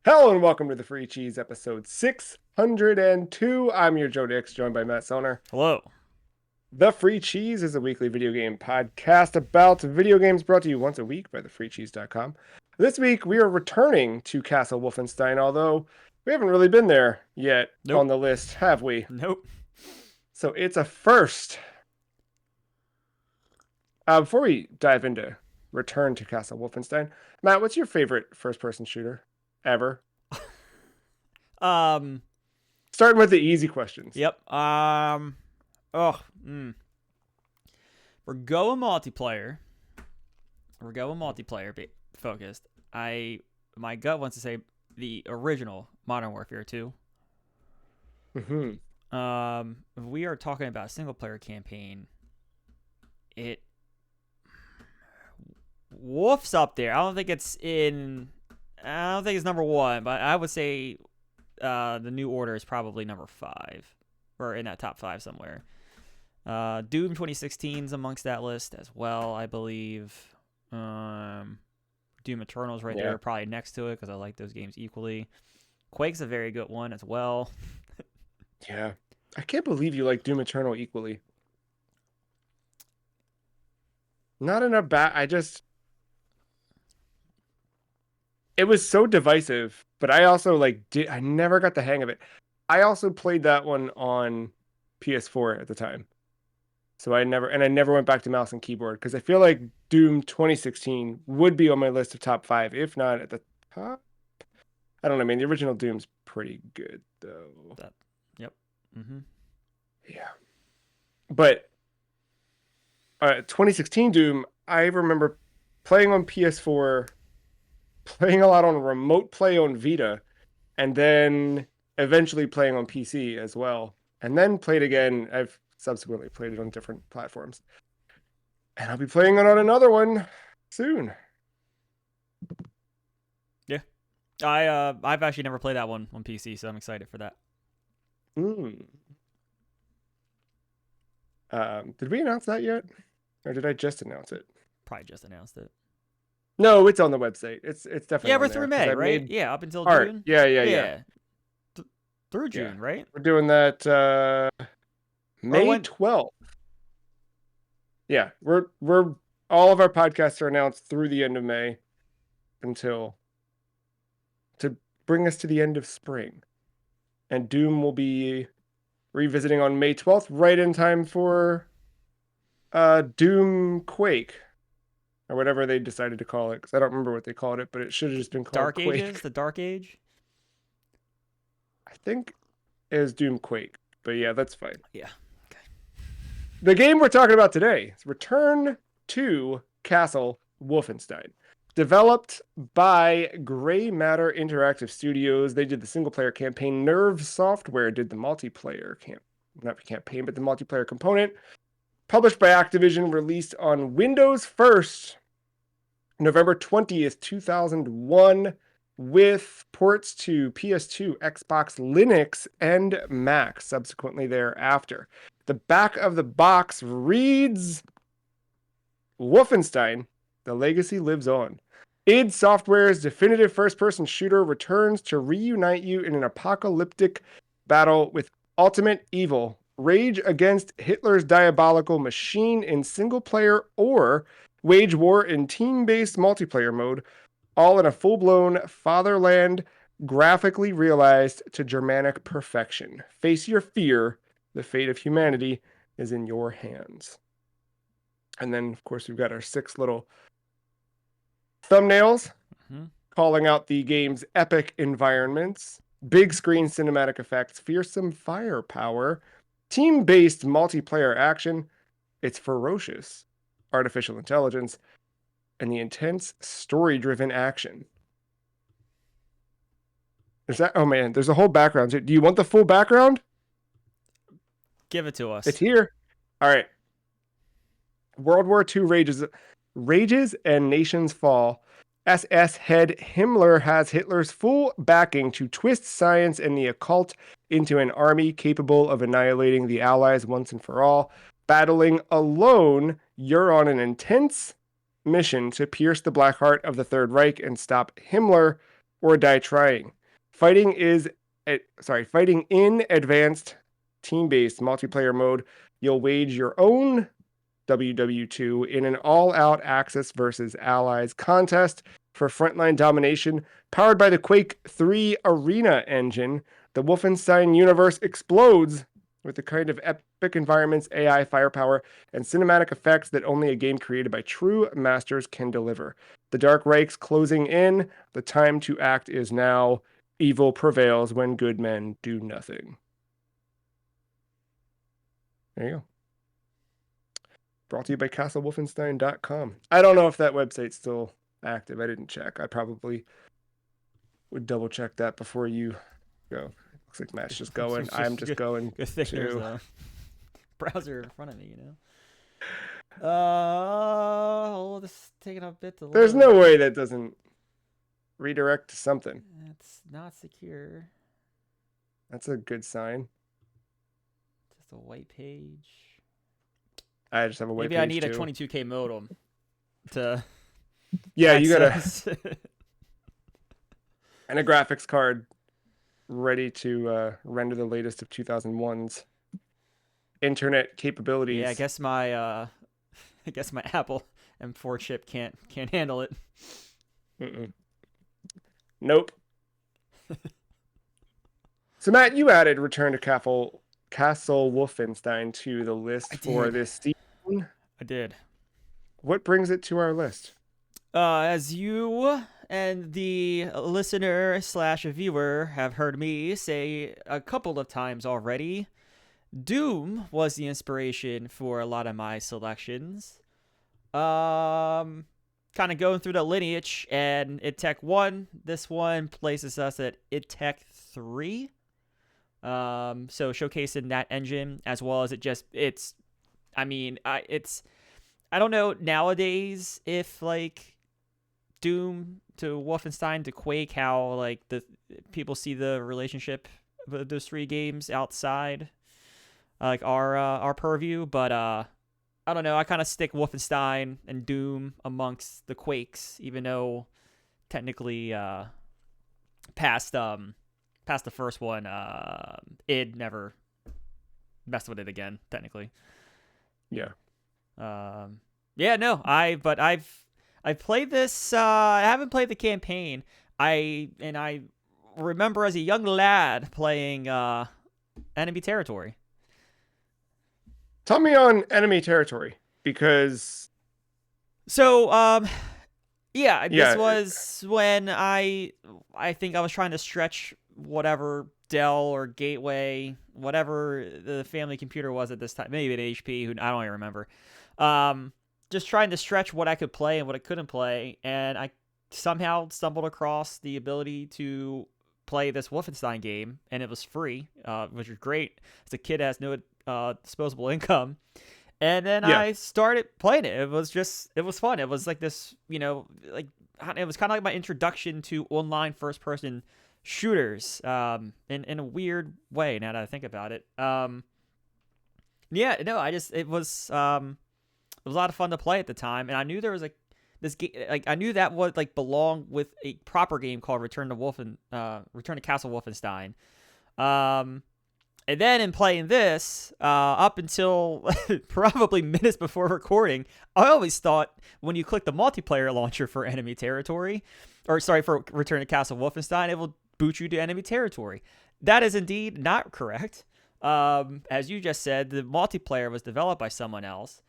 Hello and welcome to the Free Cheese episode 602. I'm your Joe Dix, joined by Matt Soner. Hello. The Free Cheese is a weekly video game podcast about video games brought to you once a week by thefreecheese.com. This week we are returning to Castle Wolfenstein, although we haven't really been there yet on Nope. the list, have we? Nope. So it's a first. Before we dive into return to Castle Wolfenstein, Matt, what's your favorite first-person shooter ever? Um. Starting with the easy questions. Yep. Oh. We're going multiplayer. Focused. My gut wants to say the original Modern Warfare 2. If we are talking about a single player campaign, it Wolf's up there. I don't think it's number one, but I would say the New Order is probably number 5, or in that top 5 somewhere. Doom 2016 is amongst that list as well, I believe. Doom Eternal's right there, probably next to it because I like those games equally. Quake's a very good one as well. Yeah. I can't believe you like Doom Eternal equally. Not in a it was so divisive, but I also I never got the hang of it. I also played that one on PS4 at the time. So I never went back to mouse and keyboard because I feel like Doom 2016 would be on my list of top 5, if not at the top. I don't know, man. The original Doom's pretty good though. Yep. Yeah. But 2016 Doom, I remember playing on PS4, playing a lot on remote play on Vita, and then eventually playing on PC as well. And then played again. I've subsequently played it on different platforms. And I'll be playing it on another one soon. Yeah. I've actually never played that one on PC, so I'm excited for that. Did we announce that yet? Or did I just announce it? Probably just announced it. No, it's on the website. It's definitely Yeah, on we're there, through May, right? made Yeah, up until art. June. Yeah. Through June, right? We're doing that May 12th. Yeah, we're all of our podcasts are announced through the end of May to bring us to the end of spring. And Doom will be revisiting on May 12th, right in time for Doom Quake, or whatever they decided to call it, because I don't remember what they called it, but it should have just been called Dark Quake. Ages? The Dark Age? I think it was Doom Quake, but yeah, that's fine. Yeah. Okay. The game we're talking about today is Return to Castle Wolfenstein. Developed by Gray Matter Interactive Studios. They did the single-player campaign. Nerve Software did the multiplayer the multiplayer component. Published by Activision, released on Windows 1st, November 20th, 2001, with ports to PS2, Xbox, Linux, and Mac subsequently thereafter. The back of the box reads, Wolfenstein, the legacy lives on. id Software's definitive first-person shooter returns to reunite you in an apocalyptic battle with ultimate evil. Rage against Hitler's diabolical machine in single-player or wage war in team-based multiplayer mode, all in a full-blown fatherland, graphically realized to Germanic perfection. Face your fear. The fate of humanity is in your hands. And then, of course, we've got our 6 little thumbnails calling out the game's epic environments, big screen cinematic effects, fearsome firepower, team-based multiplayer action, its ferocious artificial intelligence, and the intense story-driven action. Oh man, there's a whole background. Do you want the full background? Give it to us. It's here. All right. World War II rages and nations fall. SS head Himmler has Hitler's full backing to twist science and the occult into an army capable of annihilating the Allies once and for all. Battling alone, you're on an intense mission to pierce the black heart of the Third Reich and stop Himmler or die trying. Fighting in advanced team-based multiplayer mode. You'll wage your own WW2 in an all-out Axis versus Allies contest for frontline domination, powered by the Quake 3 Arena engine. The Wolfenstein universe explodes with the kind of epic environments, AI firepower, and cinematic effects that only a game created by true masters can deliver. The Dark Reich's closing in. The time to act is now. Evil prevails when good men do nothing. There you go. Brought to you by CastleWolfenstein.com. I don't know if that website's still active. I didn't check. I probably would double check that before you go. Looks like Matt's just going. I'm just going Good thing there's to. a browser in front of me, this is taking a bit to load. There's no way that doesn't redirect to something. It's not secure. That's a good sign. Just a white page. I just have a white Maybe page I need too. a 22K modem to. Yeah, you gotta. access. And a graphics card ready to render the latest of 2001's internet capabilities. Yeah, I guess my Apple M4 chip can't handle it. Mm-mm. Nope. So Matt, you added Return to Castle Wolfenstein to the list for this season. I did. What brings it to our list? As you and the listener / viewer have heard me say a couple of times already, Doom was the inspiration for a lot of my selections. Kind of going through the lineage, and idtech 1, this one places us at idtech 3. So showcasing that engine, as well as I don't know nowadays if like Doom to Wolfenstein to Quake, how like the people see the relationship of those 3 games outside like our purview, but I don't know. I kind of stick Wolfenstein and Doom amongst the Quakes, even though technically past the first one, id never messed with it again. Technically, Yeah. I've played this. I haven't played the campaign. I remember as a young lad playing Enemy Territory. Tell me on Enemy Territory, because this was when I think I was trying to stretch whatever Dell or Gateway, whatever the family computer was at this time, maybe an HP, I don't even remember. Just trying to stretch what I could play and what I couldn't play, and I somehow stumbled across the ability to play this Wolfenstein game, and it was free, which was great. As a kid that has no disposable income. And then I started playing it. It was fun. It was like this, like it was kind of like my introduction to online first-person shooters, in a weird way. Now that I think about it, it was a lot of fun to play at the time, and I knew there was like this game, like I knew that would like belong with a proper game called Return to Castle Wolfenstein. And then in playing this, up until probably minutes before recording, I always thought when you click the multiplayer launcher for Enemy Territory, for Return to Castle Wolfenstein, it will boot you to Enemy Territory. That is indeed not correct. As you just said, the multiplayer was developed by someone else.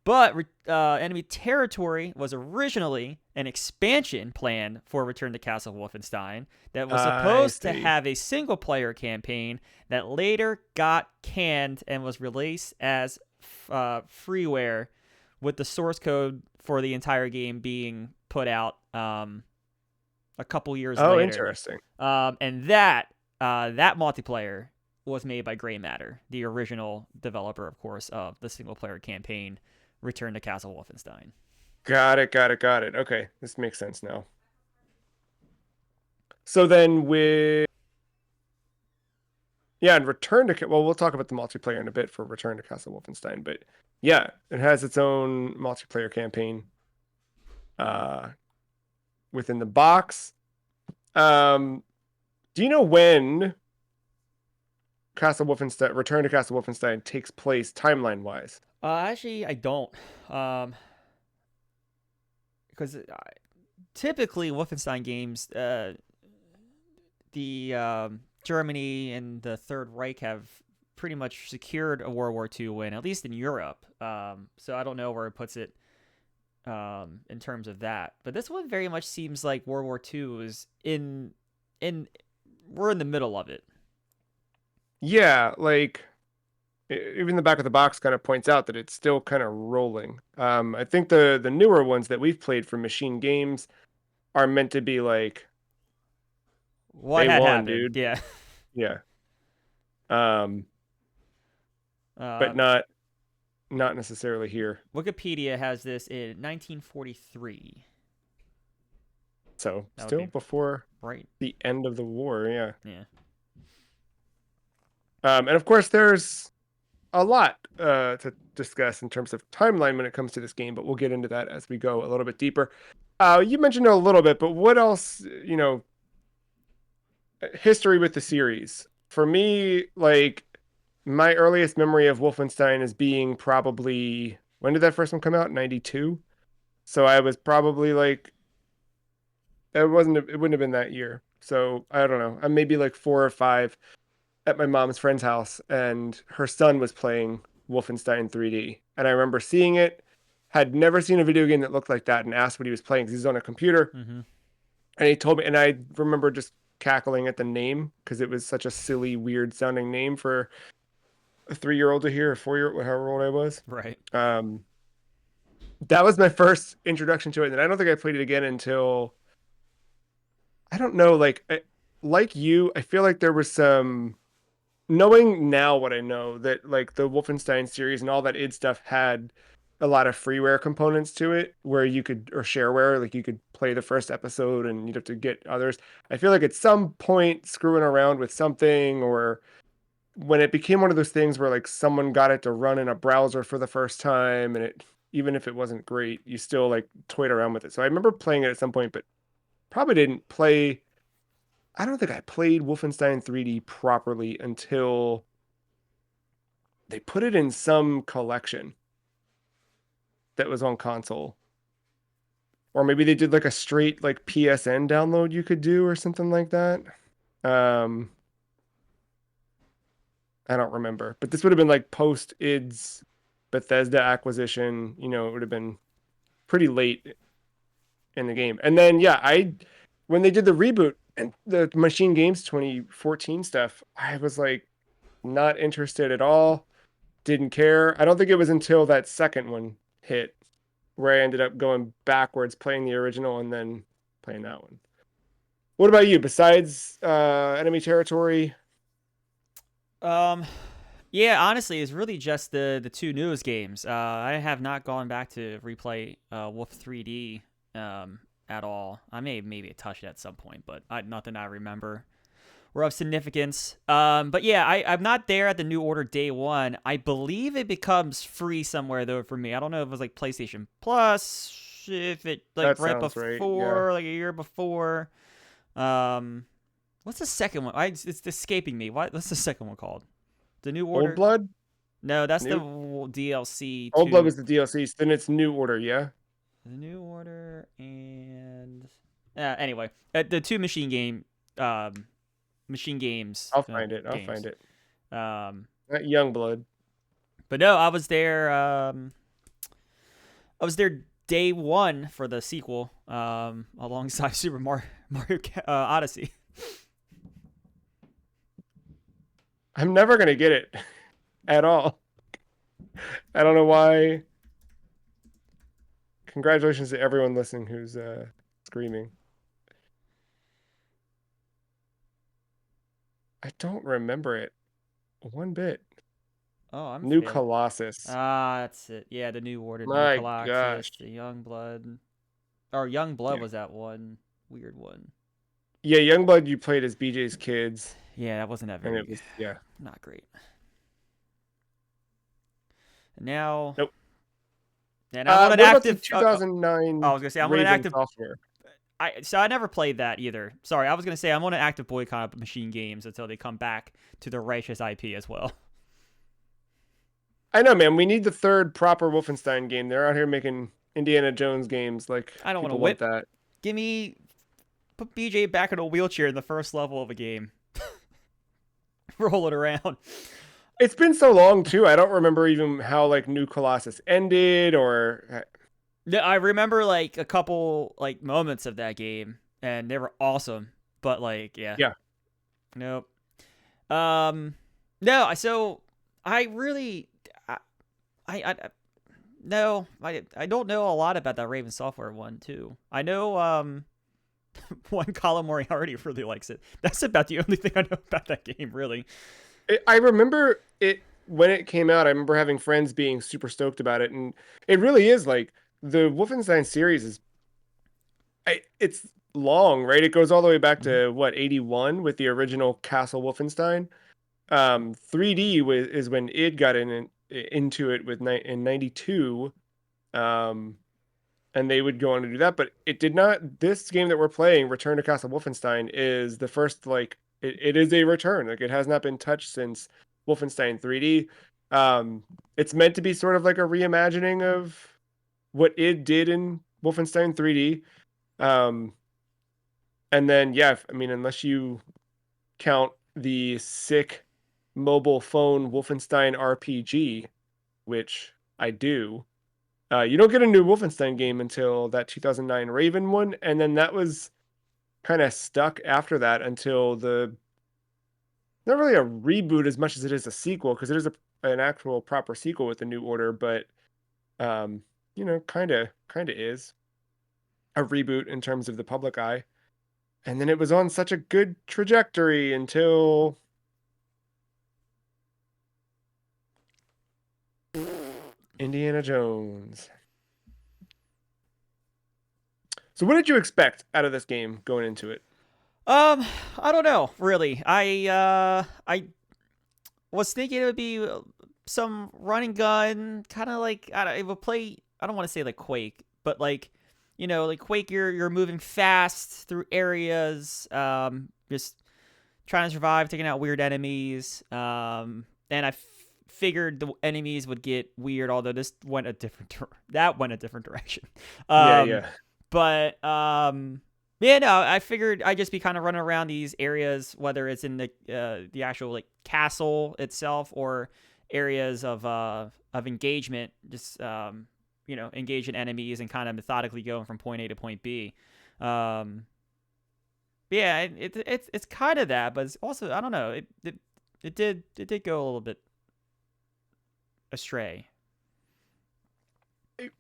But Enemy Territory was originally an expansion plan for Return to Castle Wolfenstein that was supposed to have a single-player campaign that later got canned and was released as freeware, with the source code for the entire game being put out a couple years later. Oh, interesting. And that multiplayer was made by Grey Matter, the original developer, of course, of the single-player campaign Return to Castle Wolfenstein. Got it. Okay, this makes sense now. So then and Return to... Well, we'll talk about the multiplayer in a bit for Return to Castle Wolfenstein, but yeah, it has its own multiplayer campaign within the box. Um, do you know when Castle Wolfenstein, Return to Castle Wolfenstein takes place timeline wise? Actually, I don't. Um, because typically Wolfenstein games, the Germany and the Third Reich have pretty much secured a World War II win, at least in Europe. So I don't know where it puts it in terms of that. But this one very much seems like World War II is in we're in the middle of it. Yeah, like even the back of the box kind of points out that it's still kind of rolling. I think the newer ones that we've played from Machine Games are meant to be like What day had one, happened? dude. Yeah. Yeah. Um, but Uh, not necessarily here. Wikipedia has this in 1943. So That would still be before right. the end of the war, yeah. Yeah. And of course, there's a lot to discuss in terms of timeline when it comes to this game, but we'll get into that as we go a little bit deeper. You mentioned it a little bit, but what else, history with the series? For me, like my earliest memory of Wolfenstein is being probably when did that first one come out? 92. So I was probably like it wouldn't have been that year. So I don't know. I'm maybe like 4 or 5 at my mom's friend's house, and her son was playing Wolfenstein 3D. And I remember seeing it, had never seen a video game that looked like that, and asked what he was playing because he's on a computer. Mm-hmm. And he told me, and I remember just cackling at the name because it was such a silly, weird sounding name for a 3-year-old to hear, a 4-year, however old I was. Right. Um, that was my first introduction to it. And I don't think I played it again until I don't know, like you, I feel like there was some knowing now what I know that like the Wolfenstein series and all that id stuff had a lot of freeware components to it where you could or shareware like you could play the first episode and you'd have to get others. I feel like at some point screwing around with something or when it became one of those things where like someone got it to run in a browser for the first time and it even if it wasn't great, you still like toyed around with it. So I remember playing it at some point, but probably didn't play I don't think I played Wolfenstein 3D properly until they put it in some collection that was on console. Or maybe they did like a straight like PSN download you could do or something like that. Um I don't remember. But this would have been like post id's Bethesda acquisition, it would have been pretty late in the game. And then yeah, I when they did the reboot and the Machine Games 2014 stuff, I was like not interested at all. Didn't care. I don't think it was until that second one hit where I ended up going backwards, playing the original and then playing that one. What about you? Besides enemy territory? Um, yeah, honestly, it's really just the two newest games. I have not gone back to replay Wolf 3D at all. I may maybe touch it at some point, but nothing I remember were of significance. But yeah, I'm not there at the New Order day one. I believe it becomes free somewhere though for me. I don't know if it was like PlayStation Plus, if it like That right sounds right. Yeah. before, like a year before. Um, what's the second one? It's escaping me. What's the second one called? The New Old Order? Blood? No, that's the New DLC Old Blood to was the DLC. So then it's New Order, yeah? the New Order and anyway, the two machine games I'll find it. I'll find games. it. Um, Not Young Blood. but no, I was there. I was there day one for the sequel. Alongside Mario Odyssey. I'm never gonna get it at all. I don't know why. Congratulations to everyone listening who's screaming. I don't remember it one bit. Oh, I'm New failing. Colossus. That's it. Yeah, the New Order, New My Colossus, gosh. the Young Blood. Or Young Blood Yeah. was that one weird one. Yeah, Youngblood you played as BJ's kids, Yeah, that wasn't that and very it was yeah. not great. And now, Nope. and I'm on an What about the active. I 2009 was gonna say I'm on an Raven active. software? I never played that either. Sorry, I was gonna say I'm on an active boycott of machine games until they come back to their righteous IP as well. I know, man. We need the third proper Wolfenstein game. They're out here making Indiana Jones games. Like I don't want to people want whip. that. Give me put BJ back in a wheelchair in the first level of a game. Roll it around. It's been so long too. I don't remember even how like New Colossus ended or. Yeah, I remember like a couple like moments of that game, and they were awesome. But like, yeah, Yeah. nope. Um, no. So I really, I no, I don't know a lot about that Raven Software one too. I know one Colin Moriarty really likes it. That's about the only thing I know about that game, really. I remember it when it came out. I remember having friends being super stoked about it, and it really is like the Wolfenstein series is. It's long, right? It goes all the way back Mhm. to what 81 with the original Castle Wolfenstein. 3D is when id got into it with in 92. Um, and they would go on to do that, but it did not. This game that we're playing, Return to Castle Wolfenstein, is the first like it is a return. Like it has not been touched since Wolfenstein 3D. It's meant to be sort of like a reimagining of what it did in Wolfenstein 3D. Um, and then yeah, I mean, unless you count the sick mobile phone Wolfenstein RPG, which I do. You don't get a new Wolfenstein game until that 2009 Raven one, and then that was kind of stuck after that until the not really a reboot as much as it is a sequel because it is an actual proper sequel with the New Order, but um, kind of is a reboot in terms of the public eye. And then it was on such a good trajectory until Indiana Jones. So what did you expect out of this game going into it? Um, I don't know, really. I was thinking it would be some running gun, kind of like I don't, it would play. I don't want to say like Quake, but like like Quake, you're moving fast through areas, just trying to survive, taking out weird enemies. And I figured the enemies would get weird, although this went a different that went a different direction. Yeah, Um, yeah. but yeah, no, I figured I'd just be kind of running around these areas, whether it's in the actual like castle itself or areas of engagement, just engaging enemies and kind of methodically going from point A to point B. Um, yeah, it's kind of that, but it's also I don't know. It did go a little bit astray.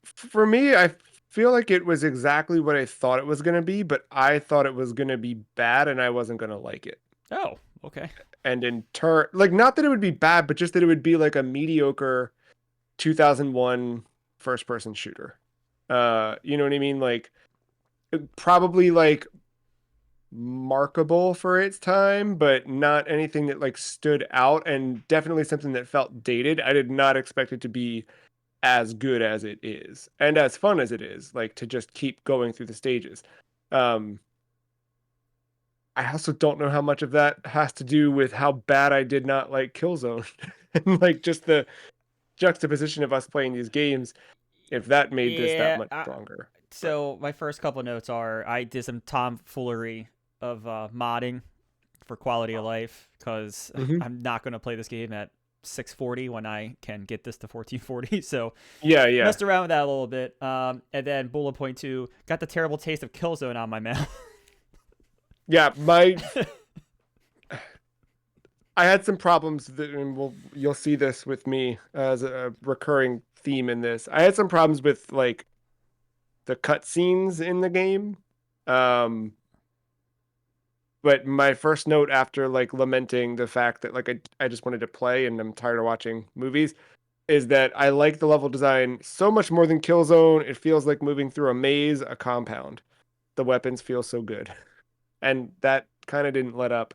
For me, I feel like it was exactly what I thought it was going to be, but I thought it was going to be bad and I wasn't going to like it. Oh, okay. And in turn, like, not that it would be bad, but just that it would be like a mediocre 2001 first person shooter. You know what I mean? Like, probably like markable for its time, but not anything that like stood out and definitely something that felt dated. I did not expect it to be as good as it is and as fun as it is, like to just keep going through the stages. Um, I also don't know how much of that has to do with how bad I did not like Killzone and like just the juxtaposition of us playing these games, if that made this that Yeah. much stronger. But So my first couple of notes are I did some tomfoolery of modding for quality of life because Mhm. I'm not going to play this game at 640 when I can get this to 1440. So Yeah, yeah, messed around with that a little bit. And then bullet point two, got the terrible taste of Killzone on my mouth. yeah. My I had some problems that, and you'll see this with me as a recurring theme in this. I had some problems with like the cutscenes in the game. Um, but my first note after like lamenting the fact that like I just wanted to play and I'm tired of watching movies is that I like the level design so much more than Killzone. It feels like moving through a maze, a compound. The weapons feel so good. And that kind of didn't let up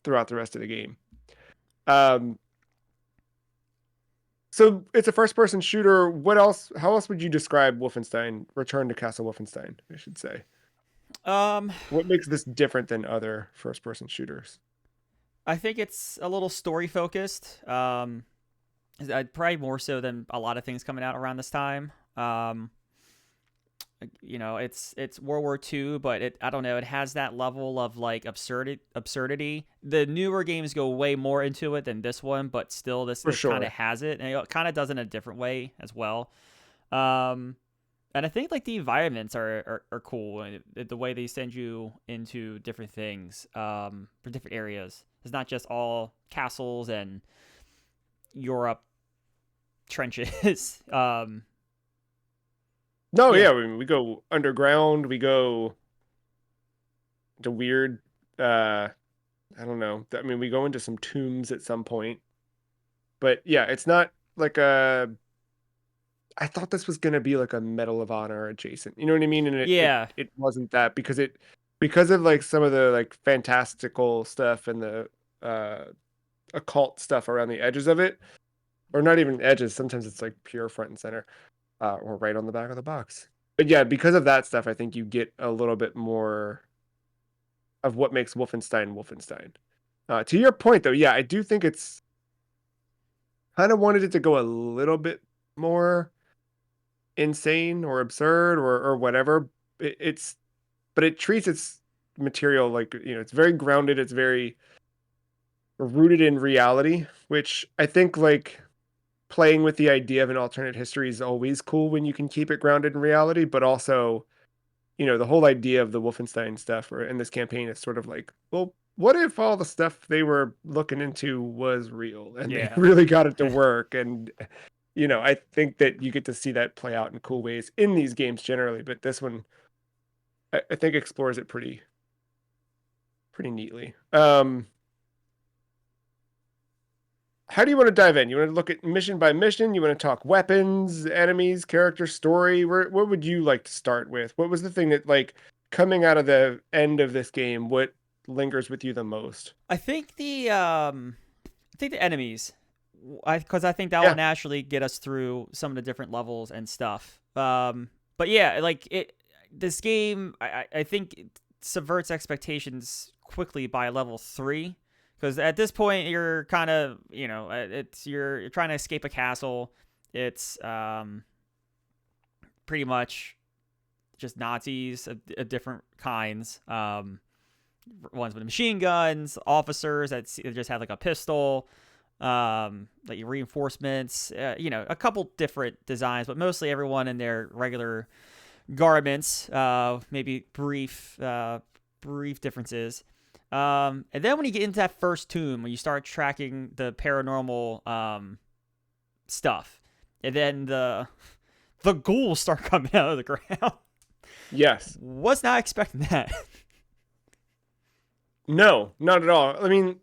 throughout the rest of the game. Um, so it's a first person shooter. What else? How else would you describe Wolfenstein? Return to Castle Wolfenstein, I should say. Um, What makes this different than other first-person shooters? I think it's a little story focused. Probably more so than a lot of things coming out around this time. It's World War II, but I don't know, it has that level of like absurdity. The newer games go way more into it than this one, but still For this kind of sure. has it, and it kind of does it in a different way as well. Um, and I think like the environments are cool, and the way they send you into different things, for different areas. It's not just all castles and Europe trenches. No, Yeah, yeah, we go underground. We go to weird. Uh, I don't know. I mean, we go into some tombs at some point, but yeah, it's not like a. I thought this was gonna be like a Medal of Honor adjacent. You know what I mean? And yeah, it wasn't that because of like some of the like fantastical stuff and the uh occult stuff around the edges of it, or not even edges. Sometimes it's like pure front and center, or right on the back of the box. But yeah, because of that stuff, I think you get a little bit more of what makes Wolfenstein Wolfenstein. To your point, though, yeah, I do think it's kind of wanted it to go a little bit more insane or absurd or whatever. It's but it treats its material like it's very grounded. It's very rooted in reality, which I think like playing with the idea of an alternate history is always cool when you can keep it grounded in reality, but also the whole idea of the Wolfenstein stuff or in this campaign is sort of like, well, what if all the stuff they were looking into was real and they yeah. really got it to work? And I think that you get to see that play out in cool ways in these games generally, but this one I think explores it pretty neatly. How do you want to dive in? You want to look at mission by mission? You want to talk weapons, enemies, character, story? What would you like to start with? What was the thing that like coming out of the end of this game, what lingers with you the most? I think the enemies, because I think that will Yeah. naturally get us through some of the different levels and stuff. But yeah, like this game, I think it subverts expectations quickly by level 3, because at this point you're kind of you're trying to escape a castle. It's pretty much just Nazis of different kinds. Ones with machine guns, officers that just have like a pistol, like reinforcements, a couple different designs, but mostly everyone in their regular garments, maybe brief differences. And then when you get into that first tomb, when you start tracking the paranormal stuff, and then the ghouls start coming out of the ground. Yes. Was not expecting that. No, not at all. I mean,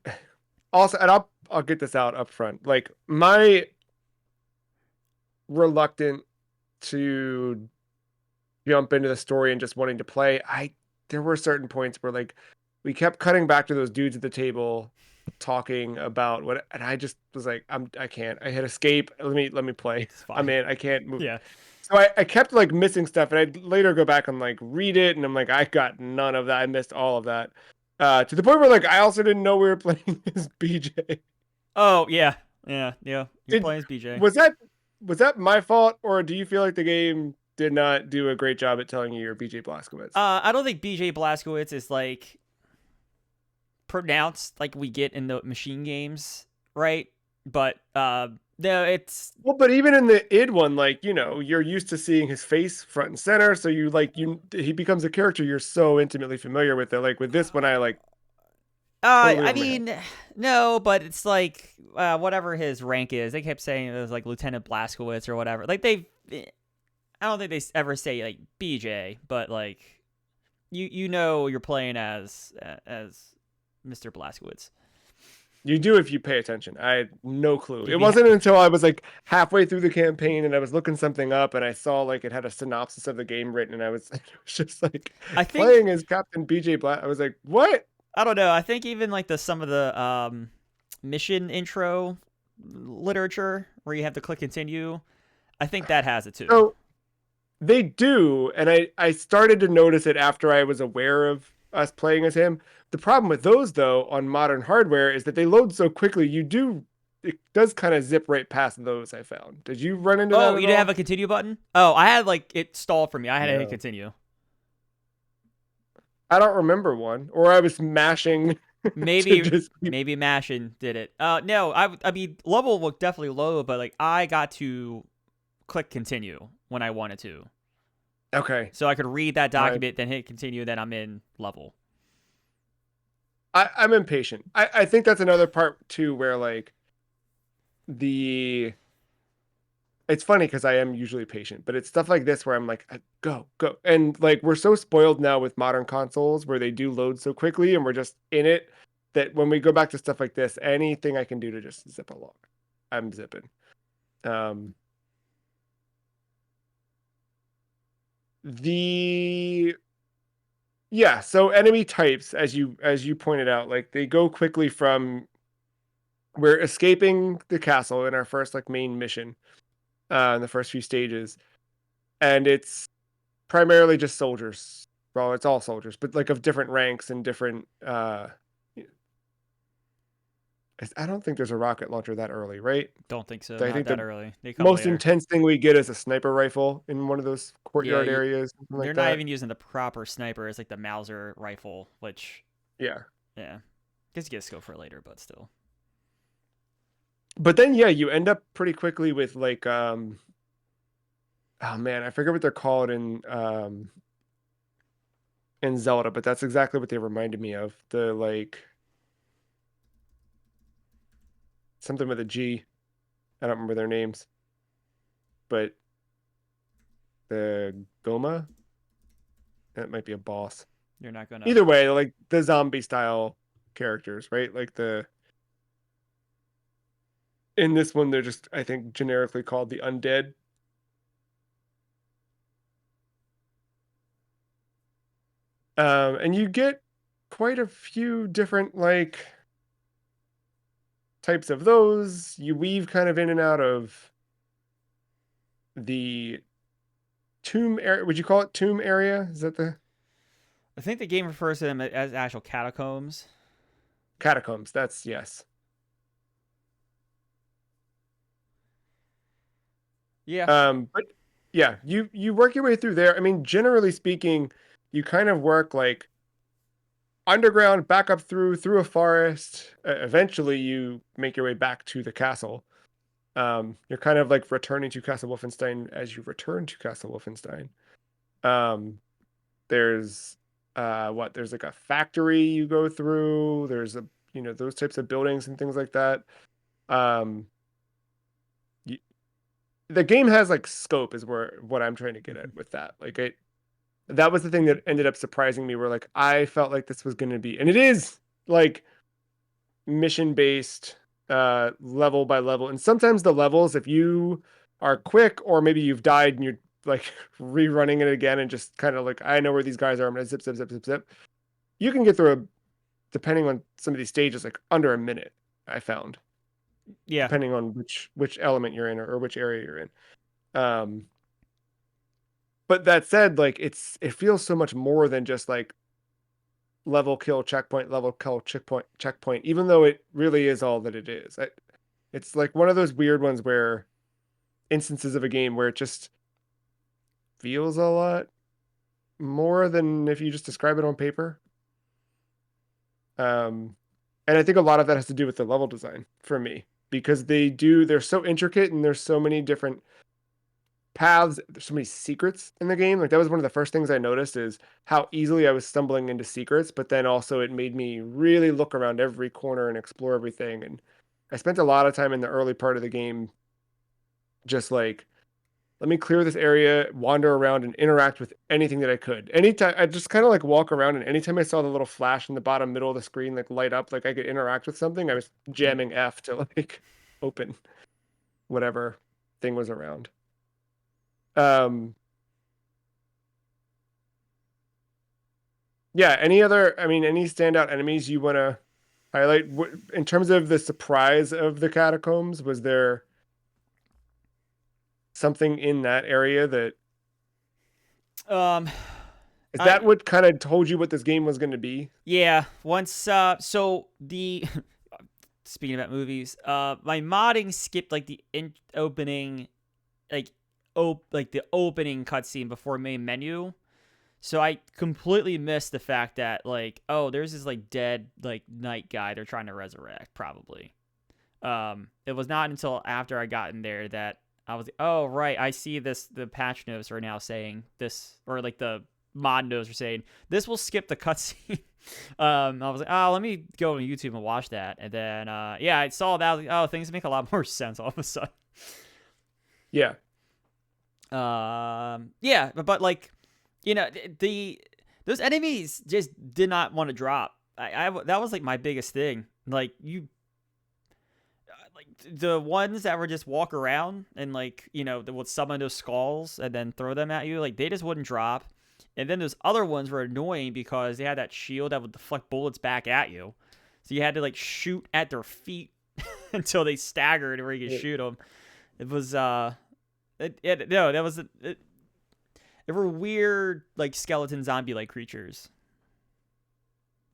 also, and I'll get this out up front. Like my reluctant to jump into the story and just wanting to play, there were certain points where like we kept cutting back to those dudes at the table talking about what, and I just was like, I can't. I hit escape. Let me play. It's I'm fine. in. I can't move. Yeah. So I kept like missing stuff, and I'd later go back and like read it, and I'm like, I got none of that. I missed all of that. To the point where like I also didn't know we were playing as BJ. Oh yeah, yeah. You're Did playing as BJ. was that my fault, or do you feel like the game did not do a great job at telling you you're BJ Blazkowicz? I don't think BJ Blazkowicz is like pronounced like we get in the machine games, right? But no, it's Well, but even in the id one, like you're used to seeing his face front and center, so he becomes a character you're so intimately familiar with it. Like with this one, I like totally I over my head. mean, no, but it's like whatever his rank is. They kept saying it was like Lieutenant Blazkowicz or whatever. Like I don't think they ever say like BJ, but like you're playing as Mr. Blazkowicz. You do if you pay attention. I had no clue. If It you wasn't until I was like halfway through the campaign and I was looking something up and I saw like it had a synopsis of the game written and I was, it was just like I think playing as Captain BJ Black. I was like, what? I don't know. I think even like some of the mission intro literature where you have to click continue, I think that has it too. So They do, and I started to notice it after I was aware of us playing as him. The problem with those though on modern hardware is that they load so quickly. It does kind of zip right past those. I found. Did you run into that Oh, at you didn't have all? a continue button? Oh, I had like it stalled for me. I had to hit No, continue. I don't remember one, or I was mashing to Maybe just keep. maybe Mashin did it. No, I mean level was definitely low, but like I got to click continue when I wanted to. Okay, So I could read that all right. document, then hit continue, then I'm in level. I'm impatient. I think that's another part too, where like the it's funny because I am usually patient, but it's stuff like this where I'm like, go, go. And like, we're so spoiled now with modern consoles where they do load so quickly and we're just in it that when we go back to stuff like this, anything I can do to just zip along, I'm zipping. Um, the yeah, so enemy types, as you pointed out, like they go quickly from we're escaping the castle in our first like main mission, in the first few stages, and it's primarily just soldiers. Well, it's all soldiers, but like of different ranks and different. I don't think there's a rocket launcher that early, right? Don't think so. I Not think that the early. They come most later. intense thing we get is a sniper rifle in one of those Yeah, courtyard areas, something they're like not that. even using the proper sniper. It's like the Mauser rifle, which Yeah, yeah, guess you get a skill for it later, but still. but then yeah, you end up pretty quickly with like oh man, I forget what they're called in Zelda, but that's exactly what they reminded me of. The like something with a G. I don't remember their names, but the Goma, that might be a boss. You're not gonna. Either way, like the zombie style characters, right? Like the in this one, they're just I think generically called the undead. And you get quite a few different like types of those. You weave kind of in and out of the tomb area. Would you call it tomb area? Is that the I think the game refers to them as actual catacombs. catacombs? That's yes. Yeah, But yeah, you work your way through there. I mean, generally speaking, you kind of work like underground, back up through a forest. Eventually, you make your way back to the castle. You're kind of like returning to Castle Wolfenstein as you return to Castle Wolfenstein. Um, there's what? There's like a factory you go through. There's a those types of buildings and things like that. Um, y the game has like scope is where what I'm trying to get at with that. Like it that was the thing that ended up surprising me where like I felt like this was going to be and it is like mission based level by level and sometimes the levels if you are quick or maybe you've died and you're like rerunning it again and just kind of like I know where these guys are I'm gonna zip zip zip zip zip you can get through depending on some of these stages like under a minute I found yeah, depending on which element you're in or which area you're in um but that said like it feels so much more than just like level kill checkpoint even though it really is all that it is it's like one of those weird ones where instances of a game where it just feels a lot more than if you just describe it on paper um and I think a lot of that has to do with the level design for me because they're so intricate and there's so many different paths there's so many secrets in the game like that was one of the first things I noticed is how easily I was stumbling into secrets but then also it made me really look around every corner and explore everything and I spent a lot of time in the early part of the game just like let me clear this area wander around and interact with anything that I could anytime I just kind of like walk around and anytime I saw the little flash in the bottom middle of the screen like light up like I could interact with something I was mm, jamming F to like open whatever thing was around um Yeah, any standout enemies you want to highlight in terms of the surprise of the catacombs? Was there something in that area that Um, Is I that what kind of told you what this game was going to be? yeah. Once so the speaking about movies, my modding skipped like the opening, like like the opening cutscene before main menu. So I completely missed the fact that like, oh, there's this like dead like knight guy they're trying to resurrect probably. It was not until after I got in there that I was like, oh right, I see this. The patch notes are now saying this, or like the mod notes are saying this will skip the cutscene. I was like, oh, let me go on YouTube and watch that, and then yeah, I saw that. I was like, oh, things make a lot more sense all of a sudden. Yeah. Yeah, but like, the those enemies just did not want to drop. I that was like my biggest thing. Like like the ones that would just walk around and like that would summon those skulls and then throw them at you, like they just wouldn't drop. And then those other ones were annoying because they had that shield that would deflect bullets back at you, so you had to like shoot at their feet until they staggered where you could shoot them. It was no, that was they were weird like skeleton zombie like creatures.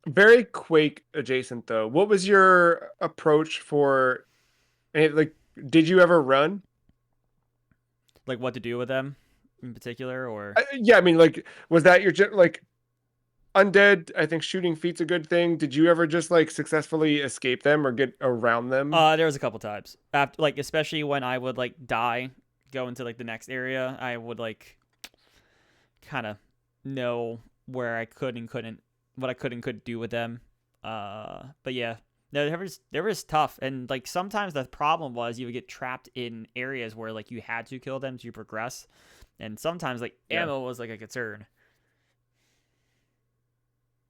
Very Quake adjacent though. What was your approach for like did you ever run? Like what to do with them in particular, or Yeah, I mean like was that your like undead, I think shooting feet's a good thing. Did you ever just like successfully escape them or get around them? there was a couple times after, like especially when I would like die, go into like the next area, I would like kind of know where I could and couldn't, what I could and couldn't do with them. But yeah, no, they were tough, and like sometimes the problem was you would get trapped in areas where like you had to kill them to progress, and sometimes like Yeah. ammo was like a concern.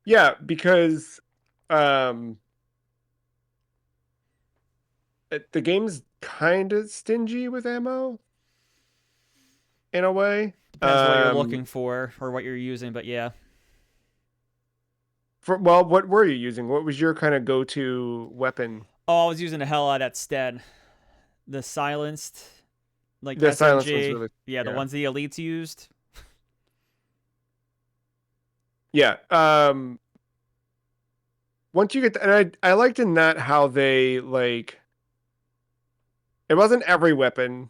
Yeah, because um the game's kind of stingy with ammo in a way. Depends what you're looking for or what you're using, but yeah. Well, what were you using? What was your kind of go-to weapon? Oh, I was using the hell out of that stead. The silenced, like The silence one's SMG. really Yeah, the yeah. ones the elites used. Yeah. Once you get and I liked in that how they like it wasn't every weapon,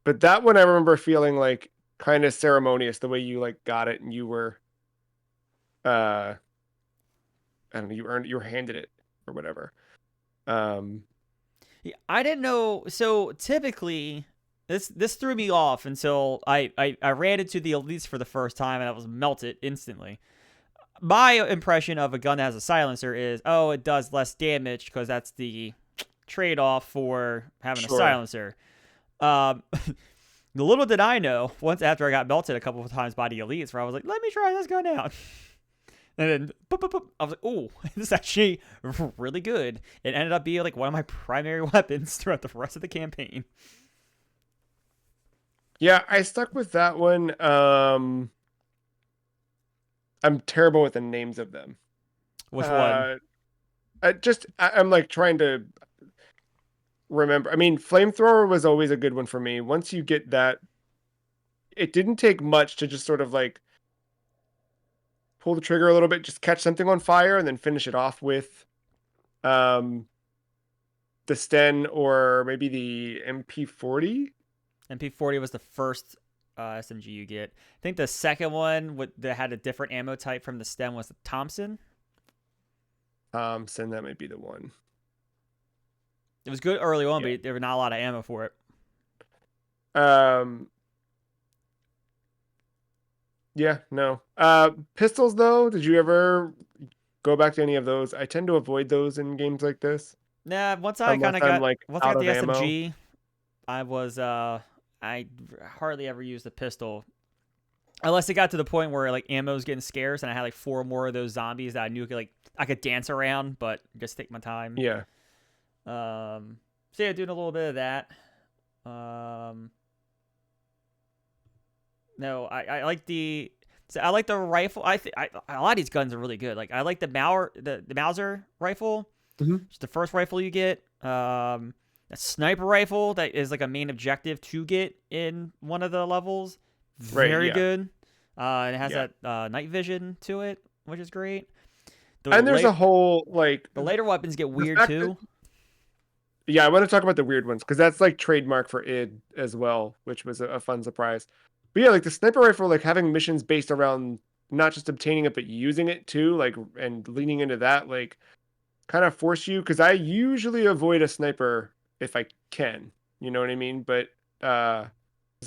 but that one I remember feeling like kind of ceremonious the way you like got it and you were uh I don't know, you were handed it or whatever. Um Yeah, I didn't know. So typically, this threw me off until I ran into the elites for the first time and I was melted instantly. My impression of a gun that has a silencer is, oh, it does less damage because that's the trade-off for having a sure. silencer. Um, the little did I know, once after I got melted a couple of times by the elites, where I was like, let me try this gun out. And then boop, boop, boop, I was like, oh, this is actually really good. It ended up being like one of my primary weapons throughout the rest of the campaign. Yeah, I stuck with that one. I'm terrible with the names of them. Which one? Uh I'm like trying to remember. I mean, flamethrower was always a good one for me. Once you get that, it didn't take much to just sort of like pull the trigger a little bit, just catch something on fire, and then finish it off with um, the Sten or maybe the MP40. MP40 was the first SMG you get. I think the second one that had a different ammo type from the stem was the Thompson. Thompson, that might be the one. It was good early on, Yeah. but there was not a lot of ammo for it. Um, yeah, no. Pistols though, did you ever go back to any of those? I tend to avoid those in games like this Nah, once I unless kind of I'm got like once I out got of the ammo. SMG, I hardly ever used the pistol unless it got to the point where like ammo was getting scarce and I had like four more of those zombies that I knew I could dance around, but just take my time. Yeah. So yeah, doing a little bit of that. No, I like the I like the rifle. A lot of these guns are really good. Like I like the Mauser rifle. Mhm. It's the first rifle you get. A sniper rifle that is like a main objective to get in one of the levels. Right, Very yeah. good. And it has Yeah. that night vision to it, which is great. The And there's late a whole like the later weapons get the weird fact that too. yeah, I want to talk about the weird ones because that's like trademark for id as well, which was a fun surprise. But yeah, like the sniper rifle, like having missions based around not just obtaining it but using it too, like and leaning into that, like kind of force you because I usually avoid a sniper if I can. You know what I mean? But because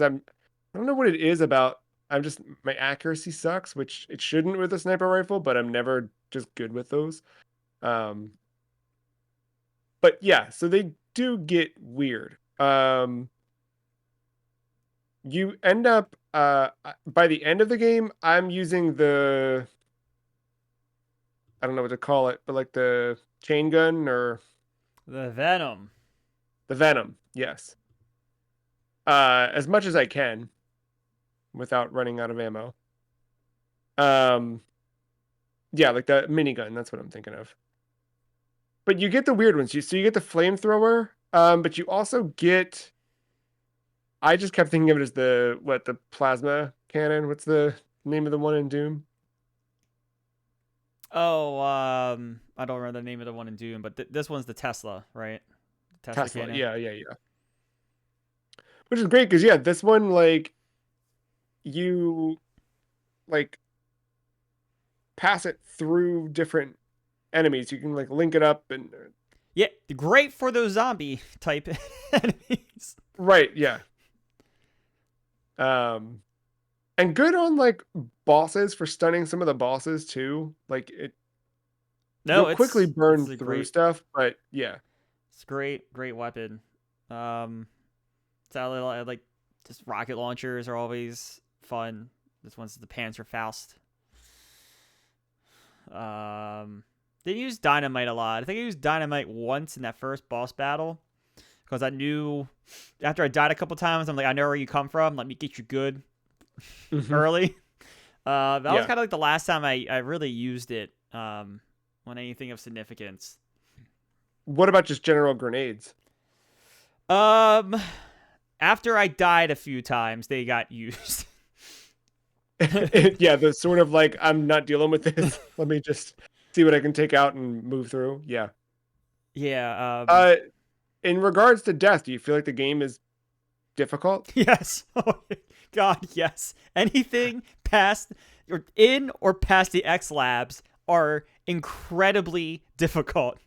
I don't know what it is about. I'm just my accuracy sucks, which it shouldn't with a sniper rifle, but I'm never just good with those. Um, but yeah, so they do get weird. You end up by the end of the game, I'm using the I don't know what to call it, but like the chain gun or The Venom. the venom. Yes. As much as I can without running out of ammo. Um, yeah, like the minigun. That's what I'm thinking of. But you get the weird ones. So you get the flamethrower, but you also get. I just kept thinking of it as the plasma cannon. What's the name of the one in Doom? Oh, I don't remember the name of the one in Doom, but this one's the Tesla, right? Tesla Tesla. cannon. Yeah, yeah, yeah. Which is great because yeah, this one like you like pass it through different enemies. You can like link it up and Yeah, great for those zombie type enemies. right, yeah. Um, and good on like bosses for stunning some of the bosses too. Like it, No, you'll quickly it's burn a through great, stuff, but yeah. it's great weapon. Um, so like just rocket launchers are always fun. This one's the Panzerfaust. They use dynamite a lot. I think I used dynamite once in that first boss battle because I knew after I died a couple times, I'm like, I know where you come from. Let me get you good Hmm. early. That was Yeah. kind of like the last time I really used it on anything of significance. What about just general grenades? Um, After I died a few times, they got used. Yeah, the sort of like I'm not dealing with this. Let me just see what I can take out and move through. Yeah. Yeah. Uh, in regards to death, do you feel like the game is difficult? Yes. Oh God, yes. Anything past or in or past the X labs are incredibly difficult.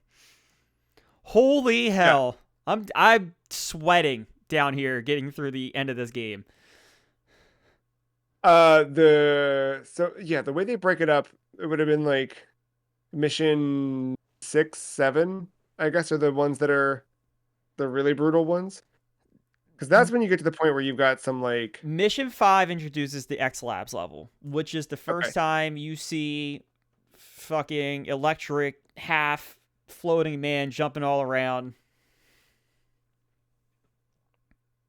Holy Yeah. hell. I'm sweating down here getting through the end of this game. The so yeah, the way they break it up, it would have been like mission 6, 7, I guess, are the ones that are the really brutal ones. Because that's when you get to the point where you've got some like, Mission 5 introduces the X Labs level, which is the okay, first time you see fucking electric half floating man jumping all around.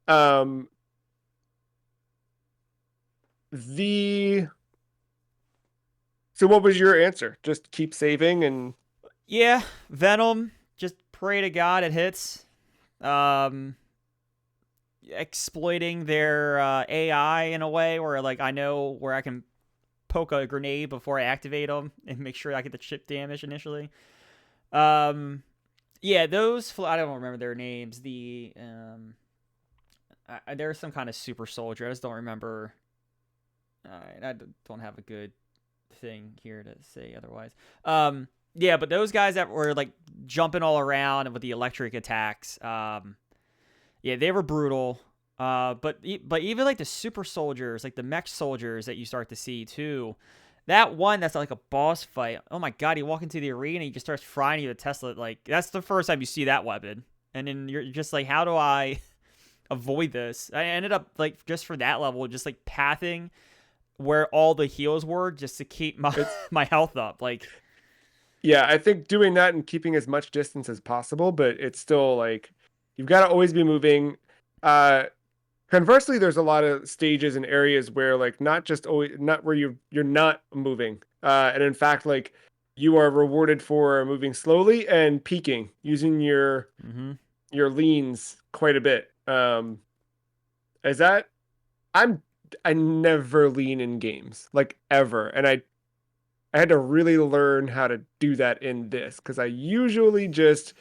um, the so what was your answer? Just keep saving and Yeah, Venom, just pray to God it hits. Um Exploiting their AI in a way where like I know where I can poke a grenade before I activate them and make sure I get the chip damage initially. Um yeah, those I don't remember their names. The there's some kind of super soldier. I just don't remember. I don't have a good thing here to say otherwise. Yeah, but those guys that were like jumping all around with the electric attacks, yeah, they were brutal. But even like the super soldiers, like the mech soldiers that you start to see too, that one that's like a boss fight. Oh my god, he walk into the arena, he just starts frying you with Tesla. Like that's the first time you see that weapon, and then you're just like, how do I avoid this? I ended up like just for that level, just like pathing where all the heals were just to keep my it's my health up. Like yeah, I think doing that and keeping as much distance as possible, but it's still like you've got to always be moving. Uh, Conversely, there's a lot of stages and areas where like not just always not where you're not moving. And in fact, like you are rewarded for moving slowly and peaking using mm-hmm. your leans quite a bit. Is that I'm I never lean in games, like ever. And I had to really learn how to do that in this because I usually just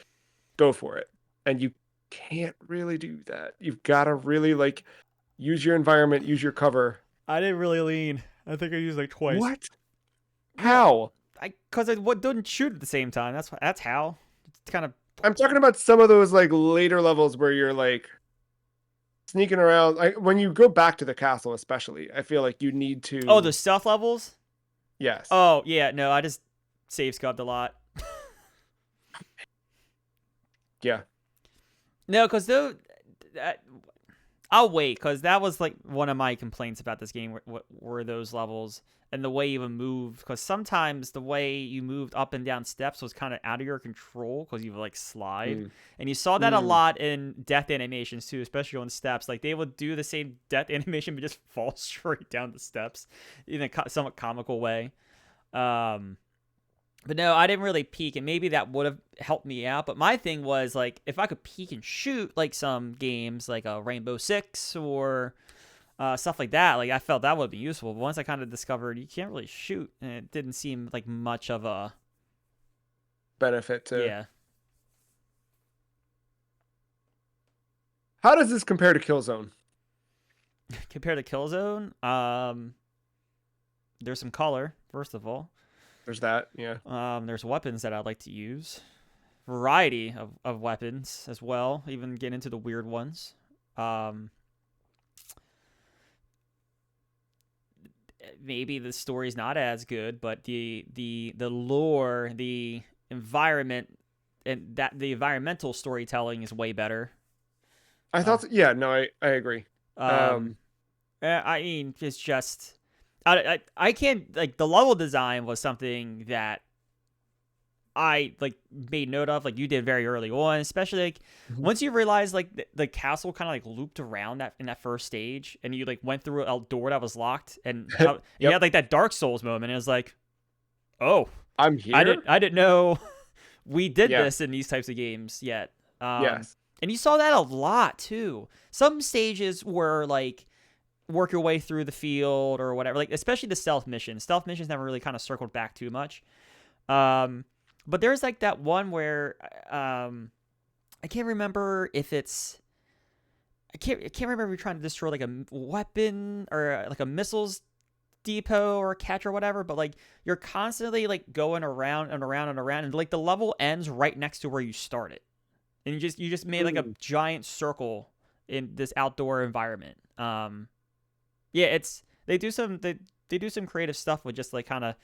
go for it. And you can't really do that. You've got to really like use your environment, use your cover. I didn't really lean. I think I used like twice. What? Well, How? because I didn't shoot at the same time. That's how. It's kind of. I'm talking about some of those like later levels where you're like sneaking around. Like when you go back to the castle, especially, I feel like you need Oh, the to. stealth levels. Yes. Oh yeah, no, I just save scubbed a lot. Yeah. No, because though, I'll wait because that was like one of my complaints about this game were those levels and the way you even moved. Because sometimes the way you moved up and down steps was kind of out of your control because you would like slide, Mm. and you saw that a Mm. lot in death animations too, especially on steps. Like they would do the same death animation but just fall straight down the steps in a somewhat comical way. Um, but no, I didn't really peek, and maybe that would have helped me out. But my thing was like, if I could peek and shoot, like some games, like a Rainbow Six or stuff like that, like I felt that would be useful. But once I kind of discovered you can't really shoot, and it didn't seem like much of a Benefit to. yeah. How does this compare to Killzone? Compared to Killzone, there's some color first of all. There's that. Yeah. There's weapons that I like to use, variety of weapons as well, even get into the weird ones. Maybe the story's not as good, but the lore, the environment, and that the environmental storytelling is way better. I Uh, thought. Yeah. No. I agree. um, I mean, it's just I can't like the level design was something that I like made note of, like you did very early on, especially like Mhm. once you realize like the castle kind of like looped around that in that first stage, and you like went through a door that was locked, and you Yep. had like that Dark Souls moment. And it was like, oh, I'm here. I didn't know we did Yeah. this in these types of games yet. Yes. And you saw that a lot too. Some stages were like work your way through the field or whatever, like especially the stealth missions. Stealth missions never really kind of circled back too much. Um, but there's like that one where I can't remember if it's I can't remember if you're trying to destroy like a weapon or like a missiles depot or a catch or whatever, but like you're constantly like going around and around and around, and like the level ends right next to where you started, and you just made like a Mm. giant circle in this outdoor environment. Yeah, it's they do some creative stuff with just like kind of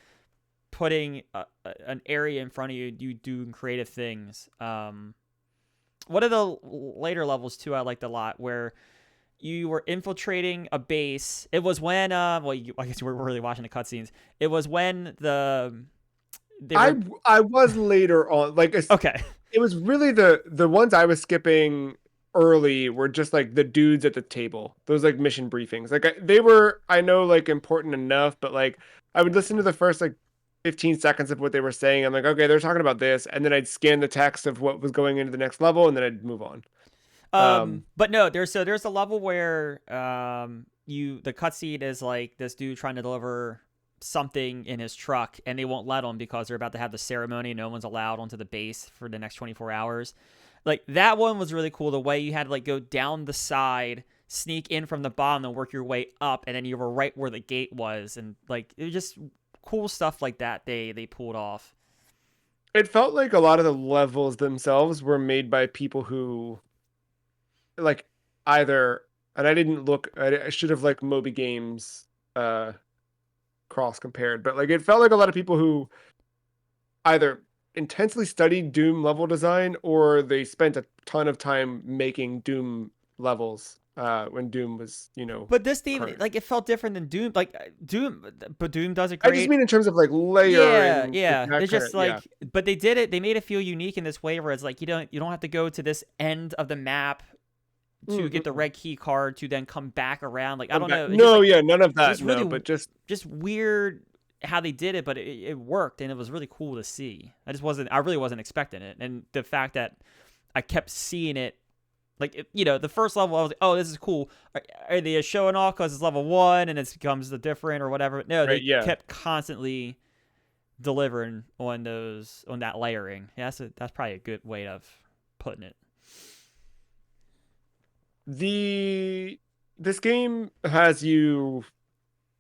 putting an area in front of you, you doing creative things. One of the later levels too, I liked a lot, where you were infiltrating a base. It was when, I guess you were really watching the cutscenes. It was when they I were I was later on. Like okay. it was really the ones I was skipping early were just like the dudes at the table. Those like mission briefings. Like they were, I know, like important enough, but like I would listen to the first like 15 seconds of what they were saying. I'm like, okay, they're talking about this, and then I'd scan the text of what was going into the next level, and then I'd move on. But no, there's a level where the cutscene is like this dude trying to deliver something in his truck, and they won't let him because they're about to have the ceremony. No one's allowed onto the base for the next 24 hours. Like that one was really cool. The way you had to like go down the side, sneak in from the bottom, and work your way up, and then you were right where the gate was, and like it was just cool stuff like that. They pulled off. It felt like a lot of the levels themselves were made by people who like either, and I didn't look, I should have like Moby Games uh cross compared, but like it felt like a lot of people who either intensely studied Doom level design or they spent a ton of time making Doom levels when Doom was, But this theme, current. like, it felt different than Doom. Like Doom, but Doom does it I just great. mean in terms of like layer Yeah, and like yeah. that It's kind of, just yeah. like, but they did it. They made it feel unique in this way where it's like you don't have to go to this end of the map to get the Mhm. red key card to then come back around. Like I Come don't back. know. It's just No, like yeah, none of it that. was No, really but just just weird how they did it, but it worked and it was really cool to see. I really wasn't expecting it, and the fact that I kept seeing it Like the first level, I was like, oh, this is cool. Are they showing off because it's level 1 and it becomes the different or whatever? No, Right. they Yeah. kept constantly delivering on that layering. Yeah, that's probably a good way of putting it. The this game has you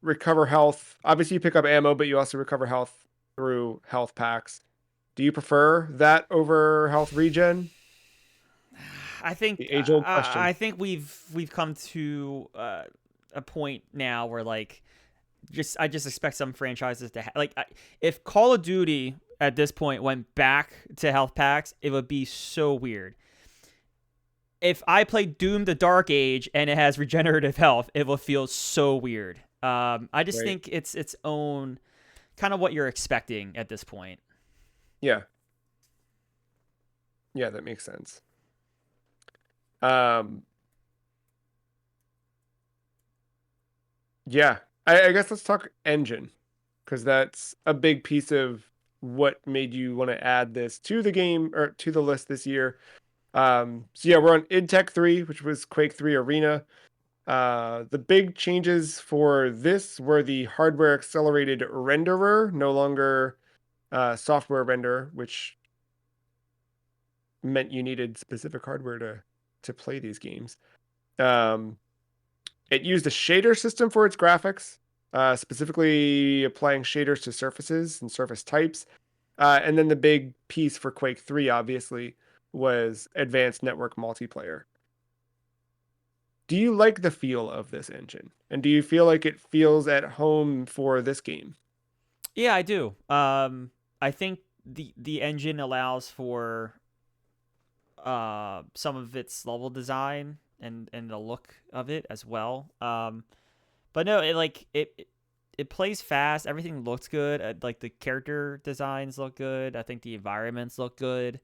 recover health. Obviously, you pick up ammo, but you also recover health through health packs. Do you prefer that over health regen? I think The age-old question. I think we've come to a point now where like I just expect some franchises to if Call of Duty at this point went back to health packs, it would be so weird. If I play Doom the Dark Age and it has regenerative health, it will feel so weird. I just Right. think it's its own kind of what you're expecting at this point. Yeah. Yeah, that makes sense. Um, yeah. I guess let's talk engine because that's a big piece of what made you want to add this to the game or to the list this year. So yeah, we're on idtech 3, which was Quake 3 Arena. The big changes for this were the hardware accelerated renderer, no longer software render, which meant you needed specific hardware to play these games. Um, it used a shader system for its graphics, specifically applying shaders to surfaces and surface types. And then the big piece for Quake 3, obviously, was advanced network multiplayer. Do you like the feel of this engine? And do you feel like it feels at home for this game? Yeah, I do. I think the engine allows for some of its level design and the look of it as well. But no, it plays fast. Everything looks good. Like the character designs look good. I think the environments look good.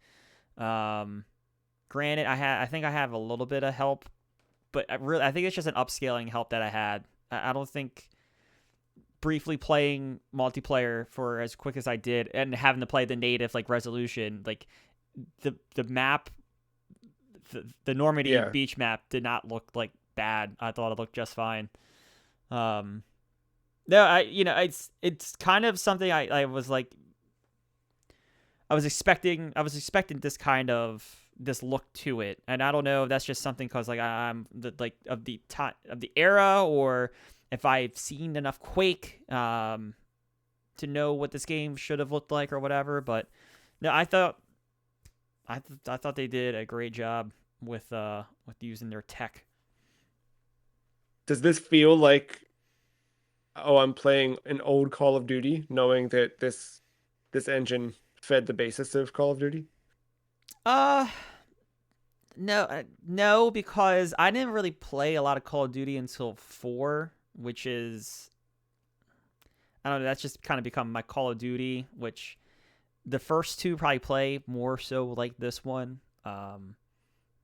Um, Granted, I think I have a little bit of help, but I think it's just an upscaling help that I had. I don't think briefly playing multiplayer for as quick as I did and having to play the native like resolution, like the map, the Normandy Yeah. beach map did not look like bad. I thought it looked just fine. Um, no, it's kind of something I was like I was expecting this look to it, and I don't know if that's just something because like I'm of the time of the era, or if I've seen enough Quake to know what this game should have looked like or whatever. But no, I thought they did a great job with using their tech. Does this feel like, oh, I'm playing an old Call of Duty, knowing that this engine fed the basis of Call of Duty? Uh no, because I didn't really play a lot of Call of Duty until 4, which is I don't know. That's just kind of become my Call of Duty, which the first two probably play more so like this one.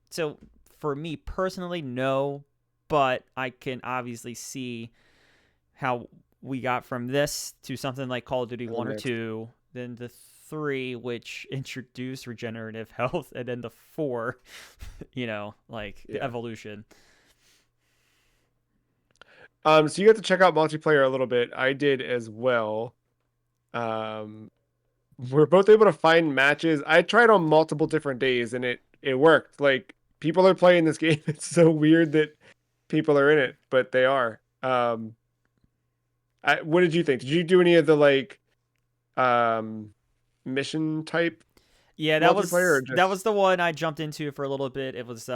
So for me personally, no, but I can obviously see how we got from this to something like Call of Duty And the 1 or next, 2, then the 3, which introduced regenerative health, and then the 4, like the yeah. evolution. So you got to check out multiplayer a little bit. I did as well. Um, we're both able to find matches. I tried on multiple different days and it worked. Like people are playing this game. It's so weird that people are in it, but they are. What did you think? Did you do any of the like um mission type Yeah, multiplayer or that just was the one I jumped into for a little bit. It was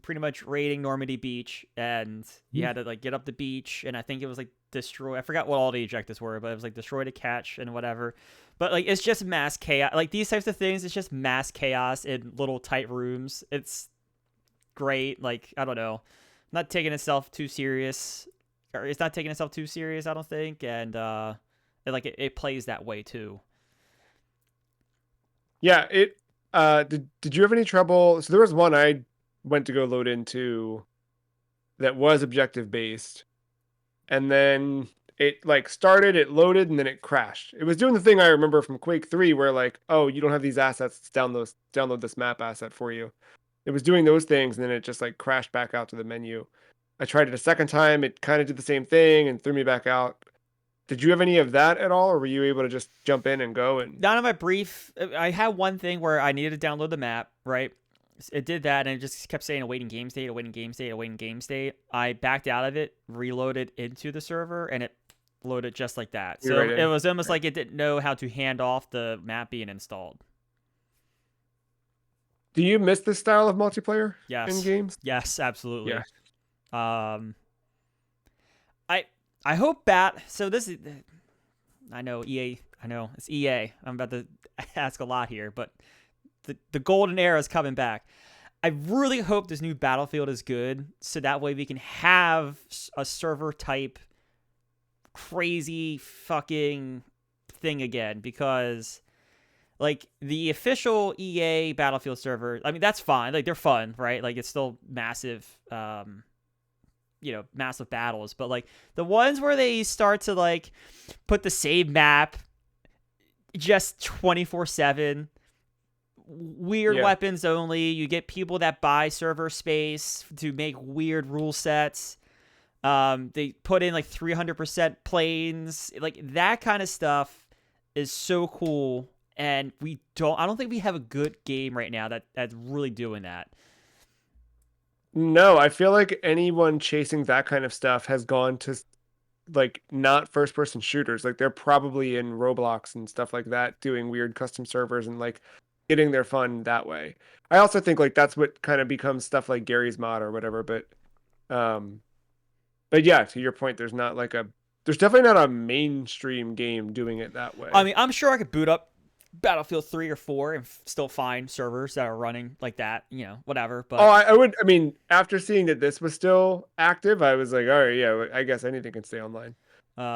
pretty much raiding Normandy Beach, and you had to like get up the beach, and I think it was like destroy. I forgot what all the objectives were, but it was like destroy to catch and whatever. But like it's just mass chaos. Like these types of things, it's just mass chaos in little tight rooms. It's great. Like I don't know, not taking itself too serious, or it's not taking itself too serious. I don't think, and it plays that way too. yeah, it did you have any trouble? So there was one I went to go load into that was objective based, and then it like started, it loaded, and then it crashed. It was doing the thing I remember from Quake 3 where like, oh, you don't have these assets, download this map asset for you. It was doing those things, and then it just like crashed back out to the menu. I tried it a second time. It kind of did the same thing and threw me back out. Did you have any of that at all, or were you able to just jump in and go? And Not on my brief. I had one thing where I needed to download the map, right? It did that, and it just kept saying awaiting game state, awaiting game state, awaiting game state. I backed out of it, reloaded into the server, and it loaded just like that. you're So right it in? was almost Right. like it didn't know how to hand off the map being installed. Do you miss this style of multiplayer in Yes, games? yes, Yeah. absolutely. Um, I I hope bat. So this is. I know EA. I know it's EA. I'm about to ask a lot here, but the golden era is coming back. I really hope this new Battlefield is good, so that way we can have a server type crazy fucking thing again. Because like the official EA Battlefield server, I mean that's fine. Like they're fun, right? Like it's still massive, massive battles. But like the ones where they start to like put the same map just 24/7, weird Yeah. weapons only. You get people that buy server space to make weird rule sets. They put in like 300% planes, like that kind of stuff is so cool. And I don't think we have a good game right now that's really doing that. No, I feel like anyone chasing that kind of stuff has gone to like not first person shooters. Like they're probably in Roblox and stuff like that, doing weird custom servers and like getting their fun that way. I also think like that's what kind of becomes stuff like Gary's Mod or whatever. Um, but yeah, to your point, there's definitely not a mainstream game doing it that I way. mean, I'm sure I could boot up Battlefield 3 or 4 and still find servers that are running like that, whatever. Oh, But I mean, after seeing that this was still active, I was like, all right, yeah, I guess anything can stay online.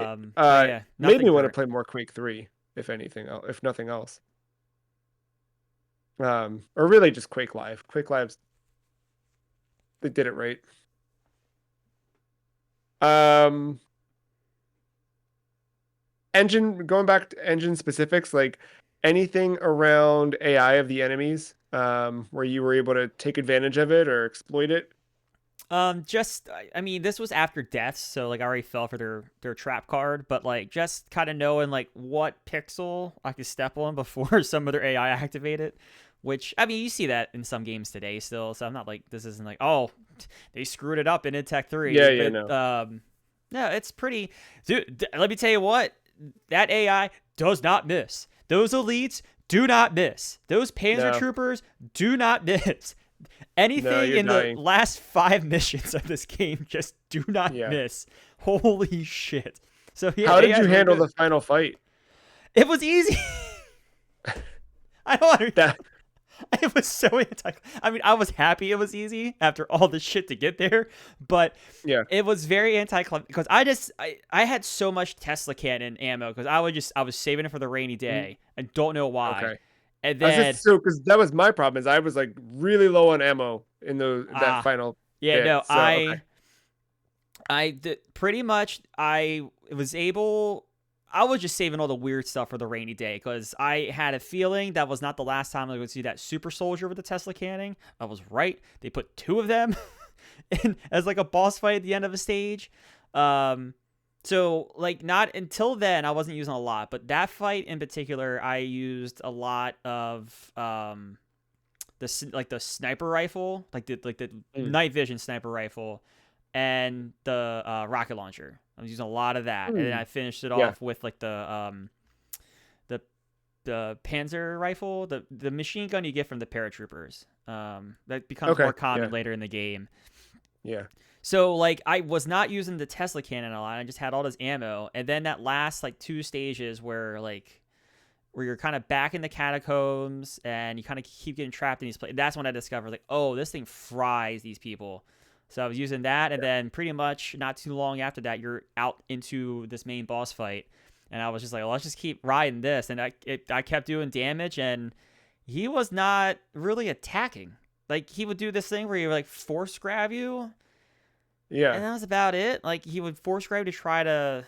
It, but yeah, made nothing me want to current. play more Quake 3, if anything, if nothing else. Or really just Quake Live. Quake Live's they did it right. Um, engine going back to engine specifics, like anything around AI of the enemies, where you were able to take advantage of it or exploit it. I mean, this was after deaths, so like I already fell for their trap card, but like just kind of knowing like what pixel I could step on before some of their AI activated, which I mean you see that in some games today still, so I'm not like this isn't like oh they screwed it up in idtech 3, Yeah, yeah, but no, no, it's pretty. Dude, let me tell you what, that AI does not miss. Those elites do not miss. Those panzer no, troopers do not miss. no, Anything you're in the dying. last 5 missions of this game just do not Yeah. miss. Holy shit. So yeah, How did AI you is really handle good. the final fight? It was easy. I don't under- That It was so anti. I mean, I was happy it was easy after all the shit to get there, but yeah. it was very anti-climactic because I had so much Tesla cannon ammo because I was saving it for the rainy Mm, day. I don't know why. okay. And I was then just so because that was my problem is I was like really low on ammo in that final yeah, bit. no, So okay. I did pretty much. I was just saving all the weird stuff for the rainy day because I had a feeling that was not the last time I would see that super soldier with the Tesla cannon. I was right. They put two of them in as like a boss fight at the end of a stage. So like not until then I wasn't using a lot, but that fight in particular I used a lot of the sniper rifle, like the Mm, night vision sniper rifle, and the rocket launcher. I was using a lot of that, and then mm, I finished it yeah. off with like the the Panzer rifle, the machine gun you get from the paratroopers. That becomes more Okay. common Yeah. later in the game. Yeah. So like I was not using the Tesla cannon a lot. I just had all this ammo, and then that last like two stages where you're kind of back in the catacombs and you kind of keep getting trapped in these places. That's when I discovered like, oh, this thing fries these people. So I was using that, and then pretty much not too long after that, you're out into this main boss fight, and I was just like, well, let's just keep riding this, and I kept doing damage, and he was not really attacking. Like he would do this thing where he would like force grab you, Yeah. and that was about it. Like he would force grab to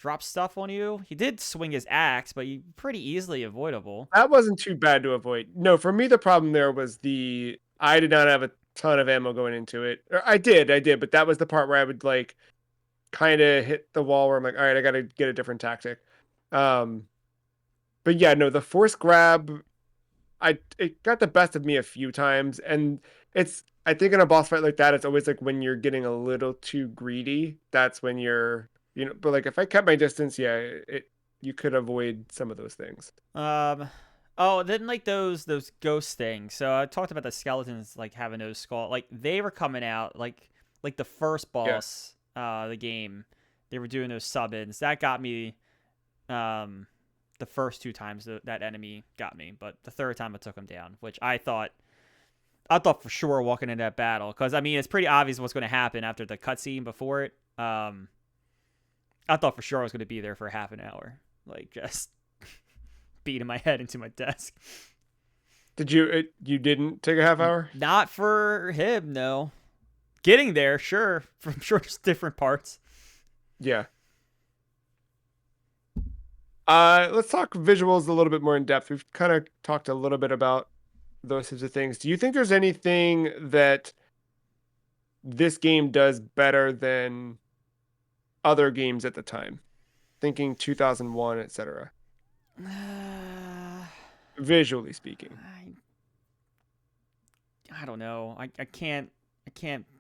drop stuff on you. He did swing his axe, but you pretty easily avoidable. That wasn't too bad to avoid. No, for me the problem there was I did not have a ton of ammo going into it. Or I did, but that was the part where I would like kind of hit the wall where I'm like, all right, I got to get a different tactic. Um, but yeah, no, the force grab, it got the best of me a few times, and I think in a boss fight like that, it's always like when you're getting a little too greedy, that's when but like if I kept my distance, yeah, you could avoid some of those things. Um, oh, then like those ghost things. So I talked about the skeletons like having those skull. Like they were coming out like the first Yeah. boss, the game. They were doing those sub-ins. That got me. The first two times that enemy got me, but the third time I took him down, which I thought for sure walking into that battle, because I mean it's pretty obvious what's going to happen after the cutscene before it. I thought for sure I was going to be there for half an hour, like just beating my head into my desk. You didn't take a half hour? Not for him, no. Getting there, sure, from sure, just different parts. Yeah. Let's talk visuals a little bit more in depth. We've kind of talked a little bit about those types of things. Do you think there's anything that this game does better than other games at the time? Thinking 2001, etc. Visually speaking. I don't know. I can't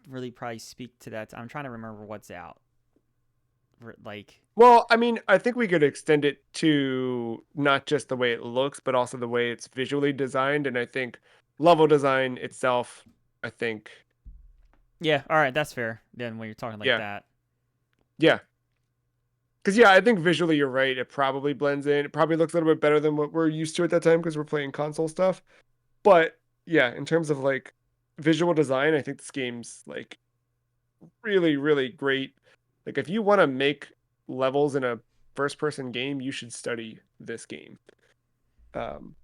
really probably speak to that. I'm trying to remember what's out. Like Well, I mean, I think we could extend it to not just the way it looks, but also the way it's visually designed. And I think level design itself, I think, yeah, all right, that's fair. Then when you're talking like yeah, that, yeah. Because, yeah, I think visually you're right. It probably blends in. It probably looks a little bit better than what we're used to at that time because we're playing console stuff. But, yeah, in terms of like visual design, I think this game's like really, really great. Like, if you want to make levels in a first person game, you should study this game. Um,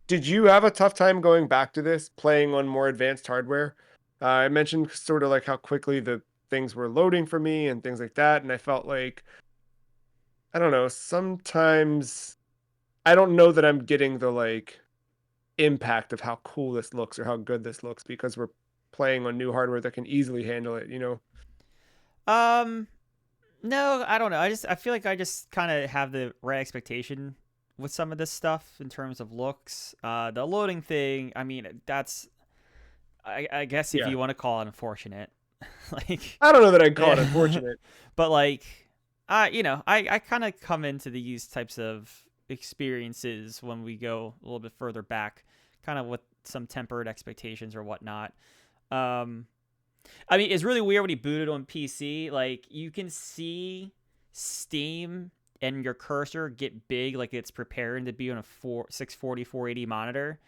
did you have a tough time going back to this, playing on more advanced hardware? I mentioned sort of like how quickly the things were loading for me and things like that, and I felt like I don't know, sometimes I don't know that I'm getting the like impact of how cool this looks or how good this looks because we're playing on new hardware that can easily handle it. um, no, I don't know. I feel like I just kind of have the right expectation with some of this stuff in terms of looks. The loading thing, I mean, that's I guess if Yeah. you want to call it unfortunate, like, I don't know that I'd call it unfortunate. but like, I kind of come into these types of experiences when we go a little bit further back, kind of with some tempered expectations or whatnot. Um, I mean, it's really weird when he booted on PC. Like, you can see Steam and your cursor get big, like it's preparing to be on a 640 480 monitor.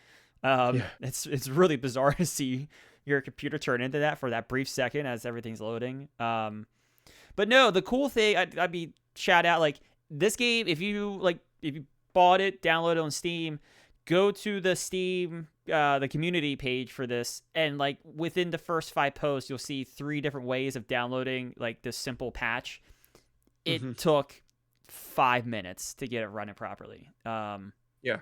Yeah. It's really bizarre to see your computer turn into that for that brief second as everything's loading. But no, the cool thing, I'd be shout out like this game. If you bought it, download it on Steam, go to the Steam the community page for this, and like within the first 5 posts, you'll see 3 different ways of downloading like this simple patch. Hmm. It took 5 minutes to get it running properly. Yeah.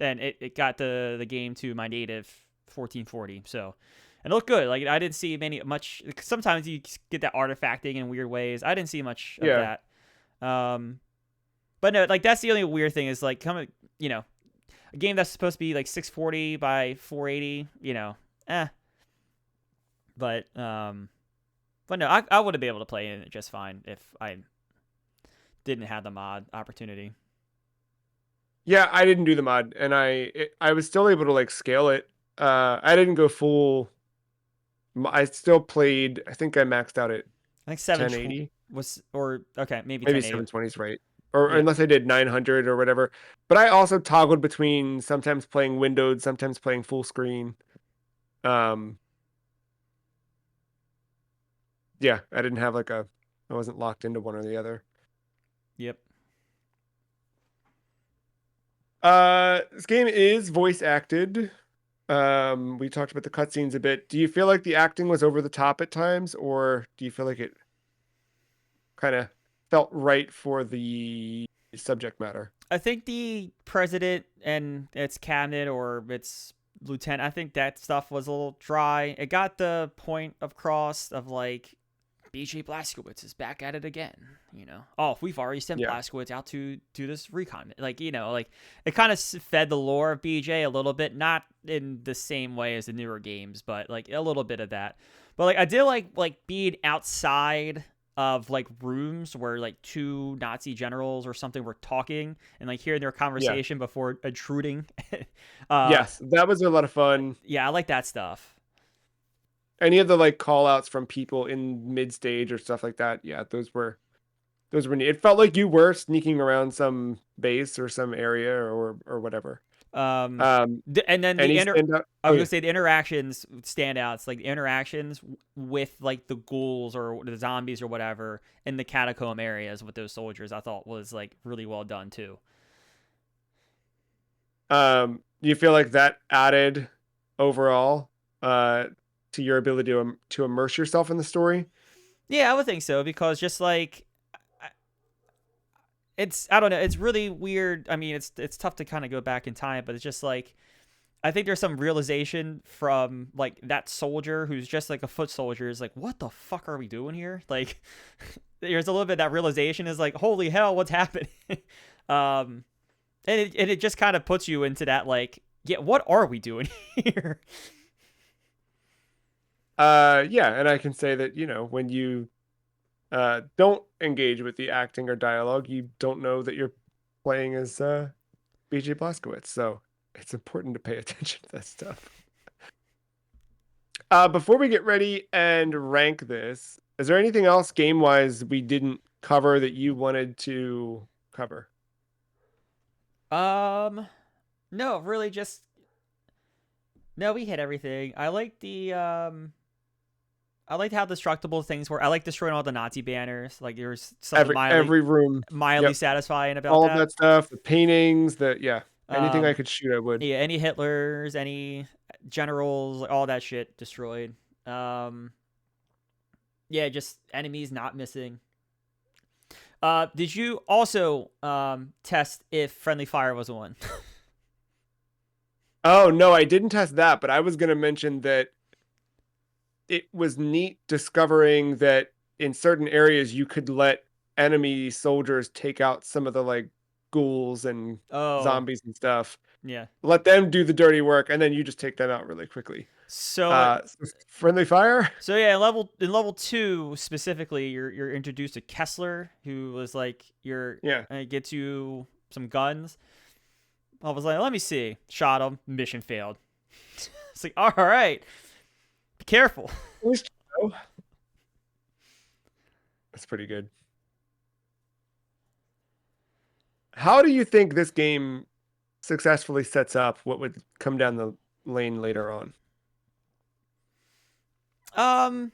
And it got the game to my native 1440. So and it looked good. Like I didn't see much. Sometimes you get that artifacting in weird ways. I didn't see much of Yeah. that. But no, like that's the only weird thing is like coming. A game that's supposed to be like 640 by 480. But no, I would have been able to play it just fine if I didn't have the mod opportunity. Yeah, I didn't do the mod, and I was still able to like scale it. I didn't go full. I still played. I think I maxed out at I think 720 1080, was or okay maybe maybe 1080. 720 is right, or Yeah. unless I did 900 or whatever. But I also toggled between sometimes playing windowed, sometimes playing full screen. Um, yeah, I didn't have I wasn't locked into one or the other. Yep. This game is voice acted. We talked about the cutscenes a bit. Do you feel like the acting was over the top at times, or do you feel like it? kind of felt right for the subject matter. I think the president and its cabinet or its lieutenant, I think that stuff was a little dry. It got the point across of like BJ Blazkowicz is back at it again. Oh, we've already sent Yeah. Blazkowicz out to do this recon. Like, like it kind of fed the lore of BJ a little bit, not in the same way as the newer games, but like a little bit of that. But like I did like being outside of like rooms where like two Nazi generals or something were talking and like hearing their Yeah. conversation before intruding. Yes, that was a lot of fun. Yeah, I like that stuff. Any of the like call outs from people in mid stage or stuff like that. Yeah, those were neat. It felt like you were sneaking around some base or some area or whatever. Um, Um, and then any stand up? I Oh was yeah, gonna say the interactions standouts, like the interactions with like the ghouls or the zombies or whatever in the catacomb areas with those soldiers, I thought was like really well done too. do you feel like that added overall uh to your ability to immerse yourself in the story? Yeah, I would think so because just like it's I don't know, it's really weird. I mean, it's tough to kind of go back in time, but it's just like I think there's some realization from like that soldier who's just like a foot soldier is like, what the fuck are we doing here? Like, there's a little bit of that realization is like, holy hell, what's happening? um, and it just kind of puts you into that like, yeah, what are we doing here? Yeah, and I can say that, when you don't engage with the acting or dialogue, you don't know that you're playing as BJ Blazkowicz. So it's important to pay attention to that stuff. Before we get ready and rank this, is there anything else game wise we didn't cover that you wanted to cover? um, no, really, just no. We hit everything. I liked how destructible things were. I like destroying all the Nazi banners. Like there was something Every room. mildly Yep. satisfying about All of that. that stuff, the paintings, yeah. Anything I Um, could shoot, I would. yeah, any Hitlers, any generals, all that shit destroyed. Um, yeah, just enemies not missing. Did you also test if friendly fire was on? Oh no, I didn't test that, but I was gonna mention that it was neat discovering that in certain areas you could let enemy soldiers take out some of the like ghouls and Oh, zombies and stuff. yeah. Let them do the dirty work, and then you just take them out really quickly. So Friendly fire. so yeah, in level 2 specifically, you're introduced to Kessler, who was like your Yeah, gets you some guns. I was like, let me see. Shot him. Mission failed. It's like, all right, be careful. at least you know. That's pretty good. How do you think this game successfully sets up what would come down the lane later on? Um,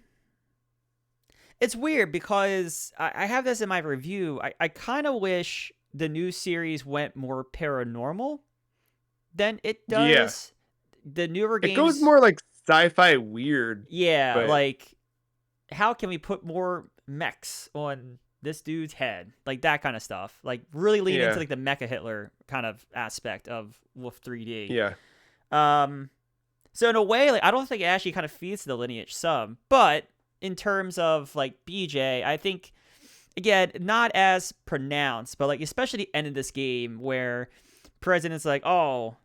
it's weird because I have this in my review. I kind of wish the new series went more paranormal than it Yeah, does. The newer it goes games, more like sci-fi weird, yeah, but like how can we put more mechs on this dude's head? Like that kind of stuff. Like really lean into yeah, like the Mecha Hitler kind of aspect of Wolf 3D. yeah. Um, so in a way, like I don't think it actually kind of feeds the lineage some, but in terms of like BJ, I think again not as pronounced, but like especially the end of this game where President's like, oh,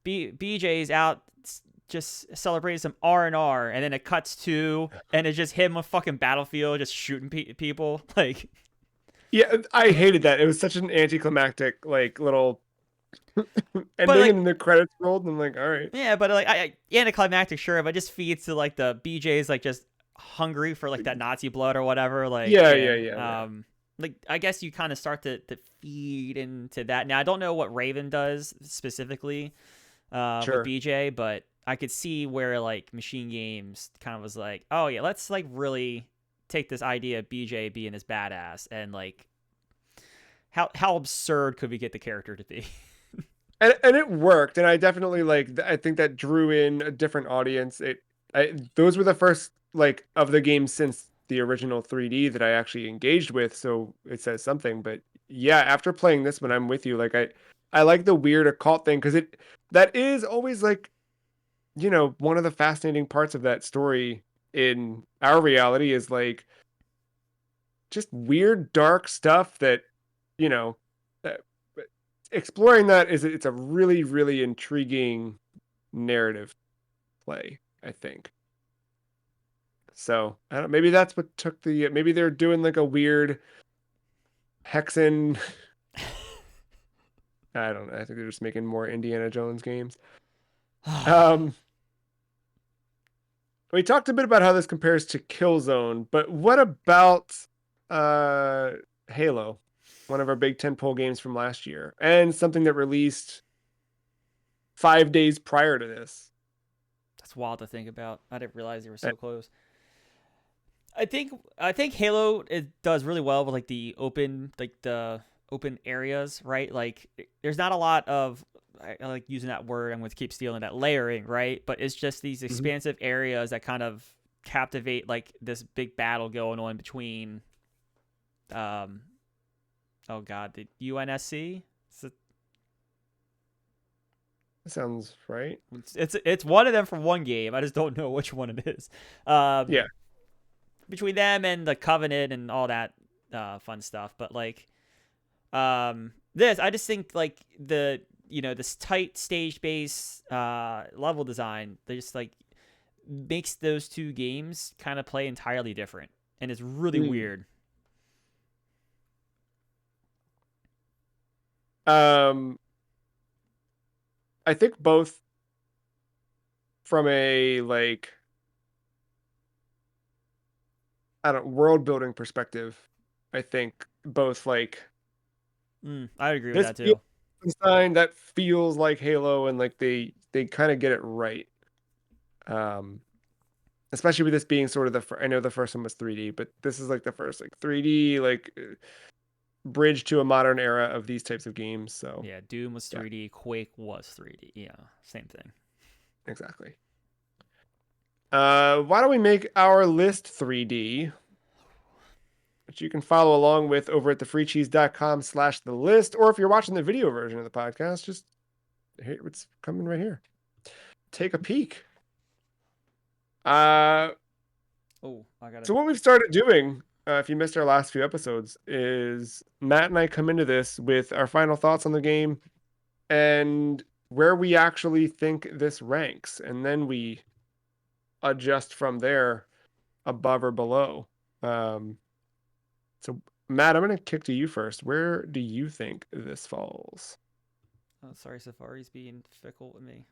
BJ's out just celebrating some R&R, and then it cuts to and it's just him on fucking battlefield just shooting people like. Yeah, I hated that. It was such an anticlimactic, like little But ending, and like then the credits rolled, and I'm like, all right. yeah, but like I anticlimactic sure, but it just feeds to like the BJ's like just hungry for like that Nazi blood or whatever. Like Yeah, yeah, yeah, yeah, yeah. like I guess you kind of start to feed into that. Now I don't know what Raven does specifically with Sure. BJ, but I could see where like Machine Games kind of was like, oh yeah, let's like really take this idea of BJ being this badass and like how absurd could we get the character to be? And it worked, and I definitely like. I think that drew in a different audience. Those were the first like of the games since the original 3D that I actually engaged with, so it says something. But yeah, after playing this one, I'm with you. Like I like the weird occult thing because that is always like, one of the fascinating parts of that story in our reality is like just weird, dark stuff that, you know, uh, exploring that it's a really, really intriguing narrative play, I think. So I don't. Maybe that's what took the. Maybe they're doing like a weird hexen. I don't know. I think they're just making more Indiana Jones games. Um, we talked a bit about how this compares to Killzone, but what about uh Halo, one of our big tentpole games from last year, and something that released 5 days prior to this? That's wild to think about. I didn't realize they were Uh, so close. I think Halo it does really well with the open areas, right? Like there's not a lot of I like using that word. I'm going to keep stealing that layering, right? But it's just these mhm. expansive areas that kind of captivate like this big battle going on between um oh god, the UNSC. That sounds right. It's one of them from one game. I just don't know which one it is. Um, Yeah. between them and the Covenant and all that fun stuff. But like this, I just think like this tight stage base level design, they just like makes those two games kind of play entirely different, and it's really Mm. weird. Um, I think both from a like I don't world building perspective. I think both like I agree with this that feels too. Wolfenstein, that feels like Halo, and like they kind of get it right. Um, especially with this being sort of I know the first one was 3D, but this is like the first like 3D like bridge to a modern era of these types of games. So Yeah, Doom was yeah, 3D, Quake was 3D. Yeah, same thing. exactly. Why don't we make our list 3D, which you can follow along with over at thefreecheese.com/the list, or if you're watching the video version of the podcast, just here it's coming right here. Take a peek. Uh, Oh, I got so it. what we've started doing, if you missed our last few episodes, is Matt and I come into this with our final thoughts on the game and where we actually think this ranks, and then we adjust from there, above or below. Um, so Matt, I'm going to kick to you first. Where do you think this falls? Oh, sorry, Safari's being fickle with me.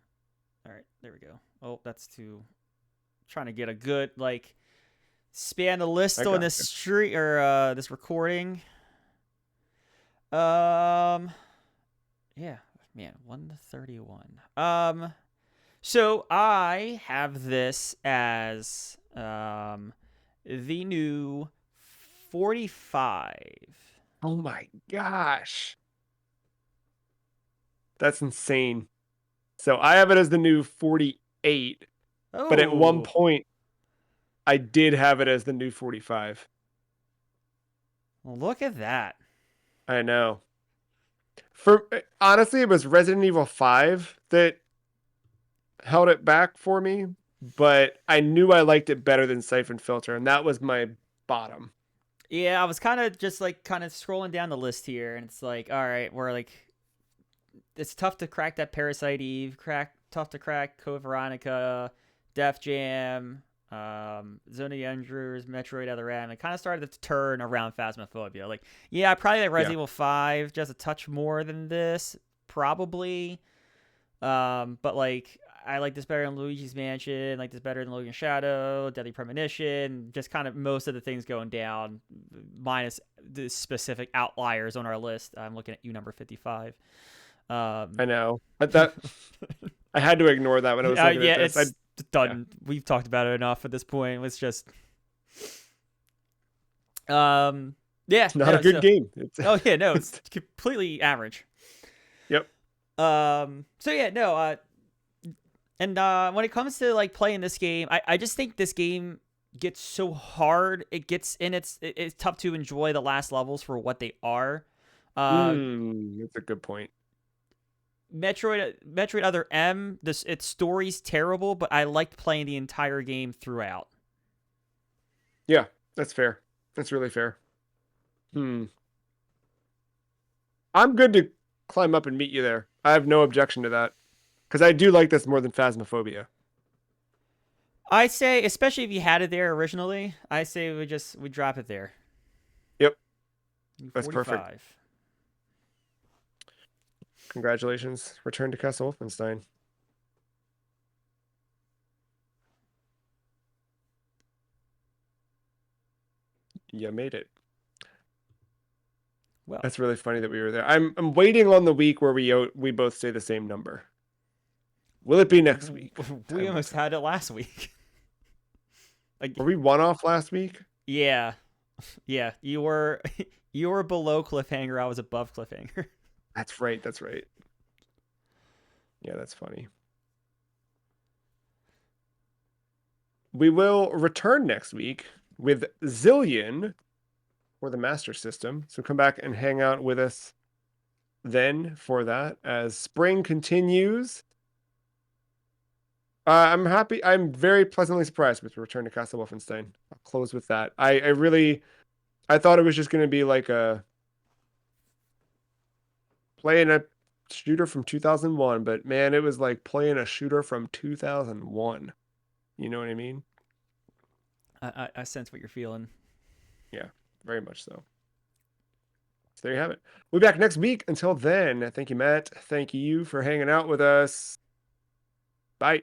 All right, there we go. Oh, that's too trying to get a good like span the I list on got this you. street or this recording. Um, yeah, man, 131. So I have this as the new 45. Oh my gosh. That's insane. So I have it as the new 48, but at one Oh, point I did have it as the new 45. look at that. I know. For honestly, it was Resident Evil 5 that held it back for me, but I knew I liked it better than Siphon Filter, and that was my bottom. Yeah, I was kind of just like kind of scrolling down the list here, and it's like, all right, we're like it's tough to crack that Parasite Eve, tough to crack Code Veronica, Def Jam, Zone of the Enders, Metroid Other M. It kind of started to turn around Phasmophobia. Like, yeah, I probably like Yeah. Resident Evil 5 just a touch more than this, probably. But like I like this better than Luigi's Mansion, like this better than Logan Shadow, Deadly Premonition, just kind of most of the things going down, minus the specific outliers on our list. I'm looking at you number 55. Um, I know. But that I had to ignore that when I was looking yeah, at this. it's Yeah. done. We've talked about it enough at this point. It's just, um, yeah, It's not a no. good So, game. oh yeah, no, it's It's completely average. yep. So yeah, no. And when it comes to like playing this game, I just think this game gets so hard. It gets in it's tough to enjoy the last levels for what they are. Uh, That's a good point. Metroid Other M, its story's terrible, but I liked playing the entire game throughout. Yeah, that's fair. That's really fair. Hmm. I'm good to climb up and meet you there. I have no objection to that because I do like this more than Phasmophobia. I say, especially if you had it there originally, I say we drop it there. Yep, that's perfect. 45. Congratulations. Return to Castle Wolfenstein. You made it. Well, That's really funny that we were there. I'm waiting on the week where we both say the same number. Will it be next week? we Time will almost tell. had it last week. Like, Were we one off last week? yeah, yeah, you were you were below cliffhanger. I was above cliffhanger. That's right. That's right. Yeah, that's funny. We will return next week with Zillion for the Master System. So come back and hang out with us then for that as spring continues. I'm happy. I'm very pleasantly surprised with Return to Castle Wolfenstein. I'll close with that. I thought it was just going to be like a playing a shooter from 2001, but man, it was like playing a shooter from 2001. You know what I mean? I sense what you're feeling. Yeah, very much so. So there you have it. We'll be back next week. Until then, thank you, Matt. Thank you for hanging out with us. Bye.